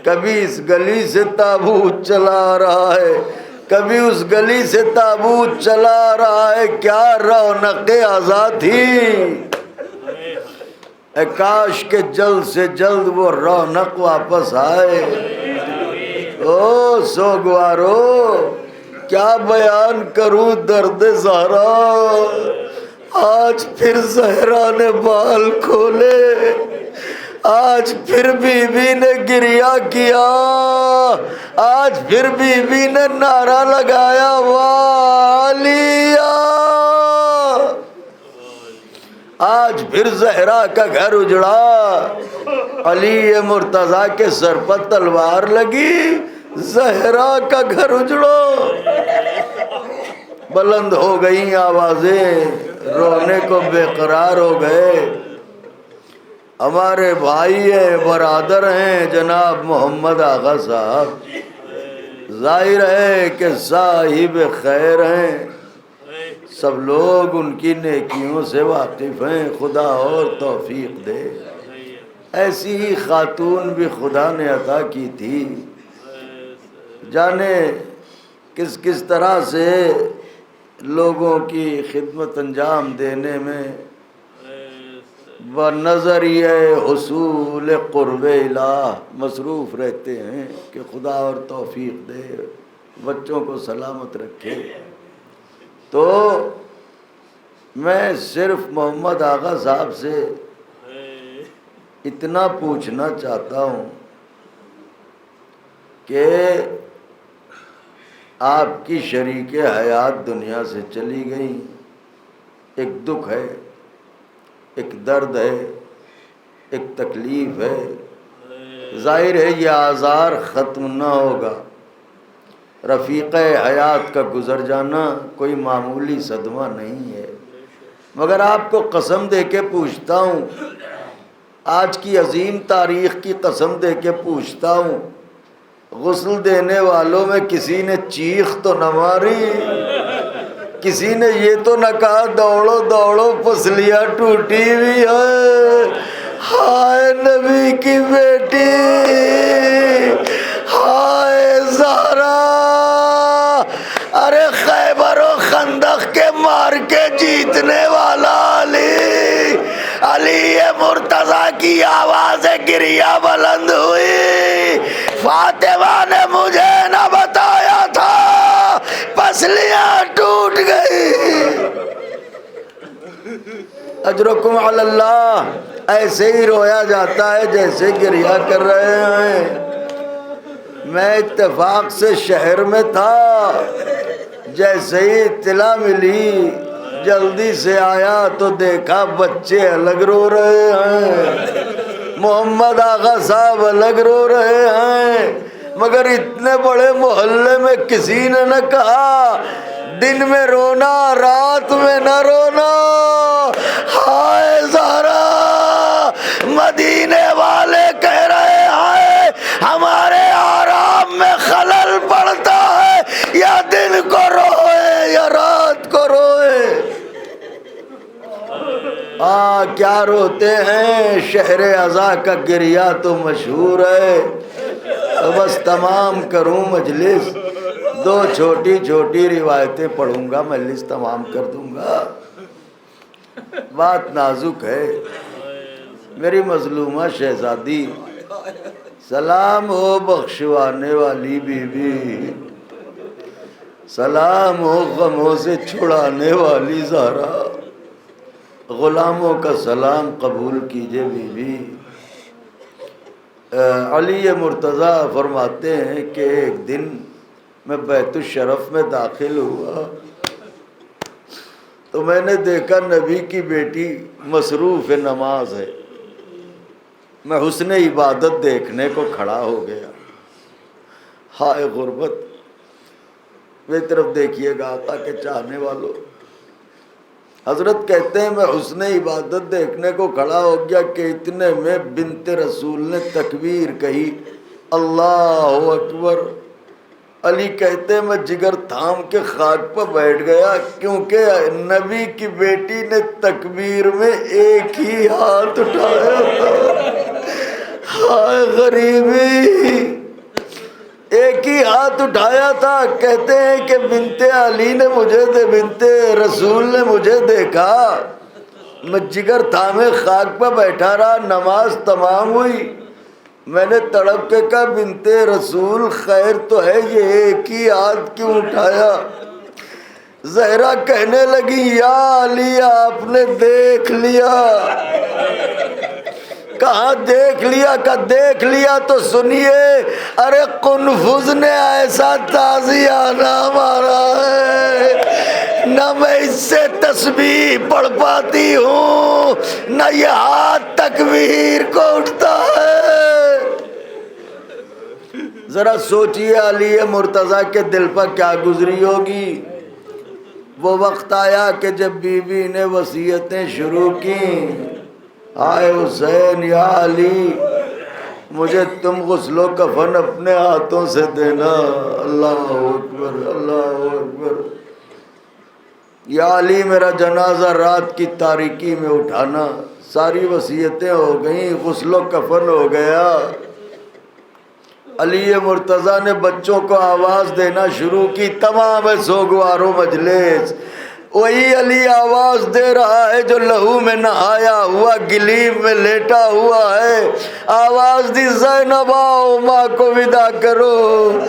کبھی اس گلی سے تابوت چلا آ رہا ہے، کبھی اس گلی سے تابوت چلا آ رہا ہے، کیا رونق آزاد تھی، اے کاش کہ جلد سے جلد وہ رونق واپس آئے۔ او سوگوارو کیا بیان کروں درد زہرا، آج پھر زہرا نے بال کھولے، آج پھر بی بی نے گریہ کیا، آج پھر بی بی نے نعرہ لگایا والیہ، آج پھر زہرا کا گھر اجڑا، علی مرتضیٰ کے سر پر تلوار لگی، زہرا کا گھر اجڑا۔ بلند ہو گئی آوازیں، رونے کو بے قرار ہو گئے۔ ہمارے بھائی ہیں، برادر ہیں جناب محمد آغا صاحب، ظاہر ہے کہ صاحب خیر ہیں، سب لوگ ان کی نیکیوں سے واقف ہیں، خدا اور توفیق دے۔ ایسی ہی خاتون بھی خدا نے عطا کی تھی، جانے کس کس طرح سے لوگوں کی خدمت انجام دینے میں بنظریہ حصول قرب الہ مصروف رہتے ہیں کہ خدا اور توفیق دے، بچوں کو سلامت رکھے۔ تو میں صرف محمد آغا صاحب سے اتنا پوچھنا چاہتا ہوں کہ آپ کی شریک حیات دنیا سے چلی گئی، ایک دکھ ہے، ایک درد ہے، ایک تکلیف ہے، ظاہر ہے یہ آزار ختم نہ ہوگا، رفیق حیات کا گزر جانا کوئی معمولی صدمہ نہیں ہے، مگر آپ کو قسم دے کے پوچھتا ہوں، آج کی عظیم تاریخ کی قسم دے کے پوچھتا ہوں، غسل دینے والوں میں کسی نے چیخ تو نہ ماری، کسی نے یہ تو نہ کہا دوڑو دوڑو پسلیاں ٹوٹی ہوئی ہے، ہائے نبی کی بیٹی، ہائے زہرا، ارے خیبر و خندق کے مار کے جیتنے والا علی مرتضیٰ کی آواز گریہ بلند ہوئی، فاطمہ نے مجھے نہ بتایا تھا، پسلیاں ٹوٹ گئی۔ اجرکم علی اللہ، ایسے ہی رویا جاتا ہے جیسے گریہ کر رہے ہیں۔ میں اتفاق سے شہر میں تھا، جیسے ہی اطلاع ملی جلدی سے آیا تو دیکھا بچے الگ رو رہے ہیں، محمد آغا صاحب الگ رو رہے ہیں، مگر اتنے بڑے محلے میں کسی نے نہ کہا دن میں رونا رات میں نہ رونا۔ ہائے زہرا، مدینے والے کہہ رہے ہیں ہمارے آرام میں خلل پڑتا ہے، یا دن کو روئے یا رات کو روئے۔ کیا روتے ہیں، شہر عزا کا گریہ تو مشہور ہے۔ تو بس تمام کروں مجلس، دو چھوٹی چھوٹی روایتیں پڑھوں گا، مجلس تمام کر دوں گا۔ بات نازک ہے، میری مظلومہ شہزادی، سلام ہو بخشوانے والی بی بی، سلام ہو غموں سے چھڑانے والی زہرا، غلاموں کا سلام قبول کیجئے بی بی۔ علی مرتضیٰ فرماتے ہیں کہ ایک دن میں بیت الشرف میں داخل ہوا تو میں نے دیکھا نبی کی بیٹی مصروف نماز ہے، میں حسن عبادت دیکھنے کو کھڑا ہو گیا۔ ہائے غربت، میری طرف دیکھیے گا آقا کے چاہنے والوں۔ حضرت کہتے ہیں میں حسن عبادت دیکھنے کو کھڑا ہو گیا کہ اتنے میں بنت رسول نے تکبیر کہی، اللہ اکبر۔ علی کہتے ہیں میں جگر تھام کے خاک پر بیٹھ گیا، کیونکہ نبی کی بیٹی نے تکبیر میں ایک ہی ہاتھ اٹھایا تھا۔ ہائے غریبی، ایک ہی ہاتھ اٹھایا تھا۔ کہتے ہیں کہ بنت علی نے بنت رسول نے مجھے دیکھا، میں جگر تھامے خاک پر بیٹھا رہا، نماز تمام ہوئی، میں نے تڑپ کے کہا بنت رسول خیر تو ہے، یہ ایک ہی ہاتھ کیوں اٹھایا؟ زہرا کہنے لگی یا علی آپ نے دیکھ لیا۔ کہاں دیکھ لیا؟ کہ دیکھ لیا تو سنیے، ارے قنفذ نے ایسا تازیہ نہ مارا ہے، نہ میں اس سے تسبیح پڑھ پاتی ہوں، نہ یہ ہاتھ تکبیر کو اٹھتا ہے۔ ذرا سوچئے علی مرتضیٰ کے دل پر کیا گزری ہوگی۔ وہ وقت آیا کہ جب بی بی نے وصیتیں شروع کی، آئے حسین یا علی مجھے تم غسل و کفن اپنے ہاتھوں سے دینا۔ اللہ اکبر، اللہ اکبر۔ یا علی میرا جنازہ رات کی تاریکی میں اٹھانا۔ ساری وصیتیں ہو گئیں، غسل و کفن ہو گیا۔ علی مرتضیٰ نے بچوں کو آواز دینا شروع کی، تمام سوگوارو مجلس وہی علی آواز دے رہا ہے جو لہو میں نہایا ہوا گلیب میں لیٹا ہوا ہے۔ آواز دی زینب آؤ ماں کو ودا کرو،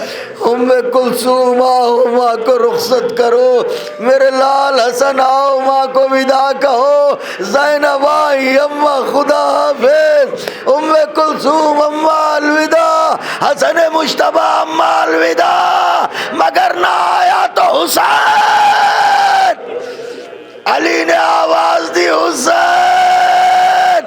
ام کلثوم آؤ ماں کو رخصت کرو، میرے لال حسن آؤ ماں کو ودا کہو۔ زینب آئی اماں خدا حافظ، ام کلثوم اماں الوداع، حسن مجتبی اماں الوداع، مگر نہ آیا تو حسین۔ علی نے آواز دی حسین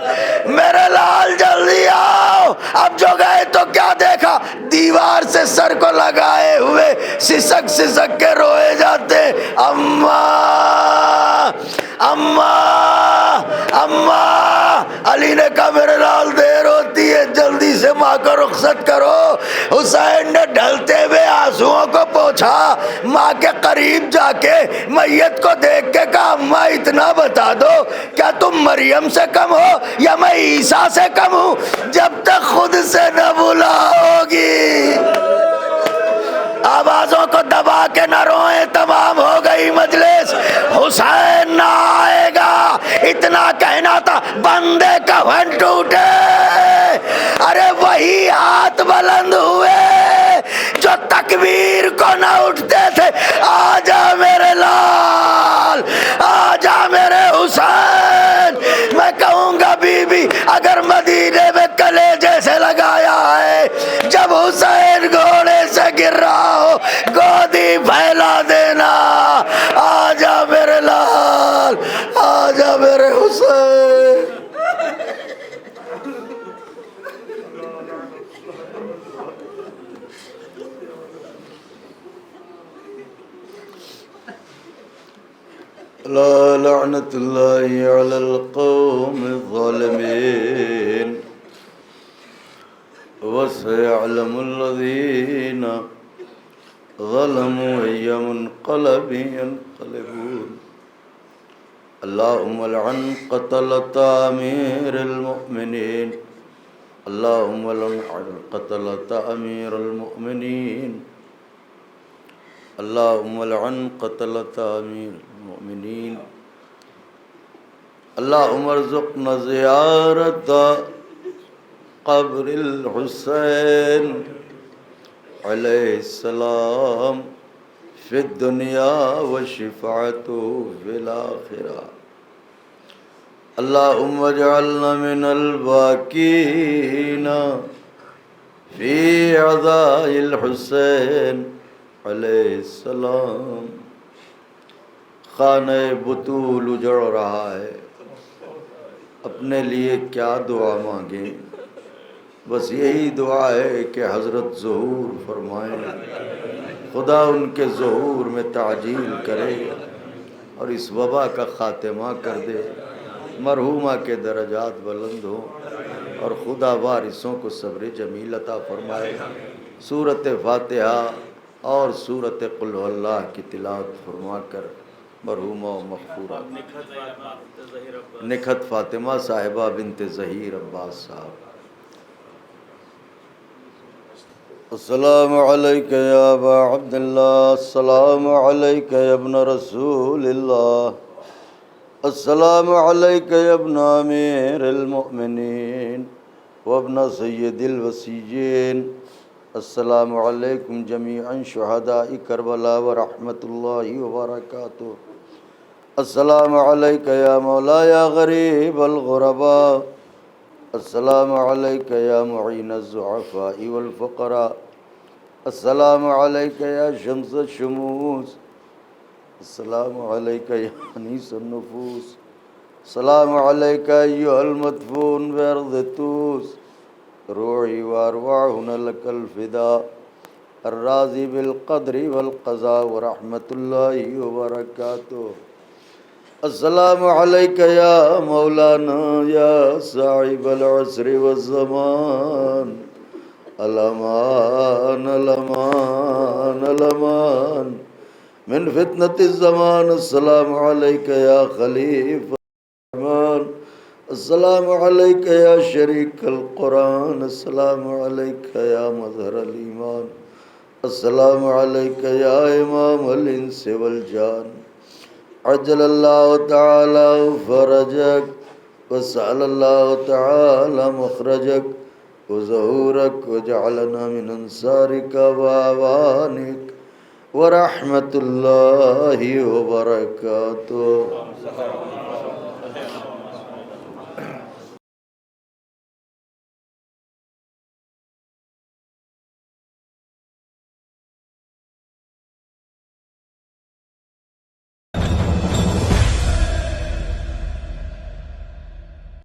میرے لال جلدی آؤ۔ اب جو گئے تو کیا دیکھا، دیوار سے سر کو لگائے ہوئے سسک سسک کے روئے جاتے، اماں اماں اماں۔ علی نے کہا میرے لال دیر ہوتی ہے، جلدی سے ماں کو رخصت کرو۔ حسین نے ڈھلتے ہوئے آنسوؤں کو پوچھا، ماں کے قریب جا کے میت کو دیکھ کے کہا اماں اتنا بتا دو، کیا تم مریم سے کم ہو یا میں عیسیٰ سے کم ہوں؟ جب تک خود سے نہ بلاؤگی۔ آوازوں کو دبا کے نہ روئیں، تمام ہو گئی مجلس۔ حسین نہ آئے گا اتنا کہنا تھا، بندے کفن ٹوٹے۔ ارے وہی ہاتھ بلند ہوئے جو تکبیر کو نہ اٹھتے تھے، آجا میرے لال، آجا میرے حسین۔ میں کہوں گا بی بی اگر مدینے میں کلیجے سے لگایا ہے، جب حسین گھوڑے سے گر رہا ہو گودی پھیلا دینا۔ آجا میرے لال، آجا میرے حسین۔ لا لعنت اللہ علی القوم الظالمین وسيعلم الذين ظلموا أي منقلب ينقلبون اللهم لعن قتلة أمير المؤمنين اللهم لعن قتلة أمير المؤمنين اللهم لعن قتلة أمير المؤمنين اللهم ارزقنا زيارة قبر الحسين علیہ السلام فی الدنیا وشفاعته فی الآخرہ اللہم اجعلنا من الباکین فی عزاء الحسین علیہ السلام۔ خانہ بطول اجڑ رہا ہے، اپنے لیے کیا دعا مانگیں؟ بس یہی دعا ہے کہ حضرت ظہور فرمائیں، خدا ان کے ظہور میں تعجیل کرے اور اس وبا کا خاتمہ کر دے، مرحومہ کے درجات بلند ہوں اور خدا وارثوں کو صبر جمیل عطا فرمائے۔ سورۃ فاتحہ اور سورۃ قل هو اللہ کی تلاوت فرما کر مرحومہ و مغفورہ نکھت فاطمہ صاحبہ بنت ظہیر عباس صاحب۔ السلام علیکہ یا ابا عبداللہ، السلام علیکہ یا ابن رسول اللہ، السلام علیکہ یا ابن امیر المؤمنین وابن سید الوصیین، السلام علیکم جمیعا شہداء کربلا ورحمۃ اللہ وبرکاتہ، السلام علیکہ یا مولا یا غریب الغرباء، السلام علیکہ یا معین الضعفاء والفقراء، السلام علیکہ یا شمس الشموس، السلام علیکہ یا انیس النفوس، السلام علیکہ ایہا المدفون بارض طوس، روحی وارواحنا لک الفداء، الراضی بالقدر والقضاء ورحمۃ اللہ وبرکاتہ، السلام علیکہ یا مولانا یا صاحب العصر والزمان، الامان الامان الامان من فتنة الزمان، السلام علیکہ یا خلیفہ الرحمن، السلام علیکہ یا شریک القرآن، السلام علیکہ یا مظہر الایمان، السلام علیکہ یا امام الانس والجان، عجل اللہ تعالی فرجک وسأل اللہ تعالی مخرجک وظہورک وجعلنا من انصارک وآوانک ورحمۃ اللہ وبرکاتہ۔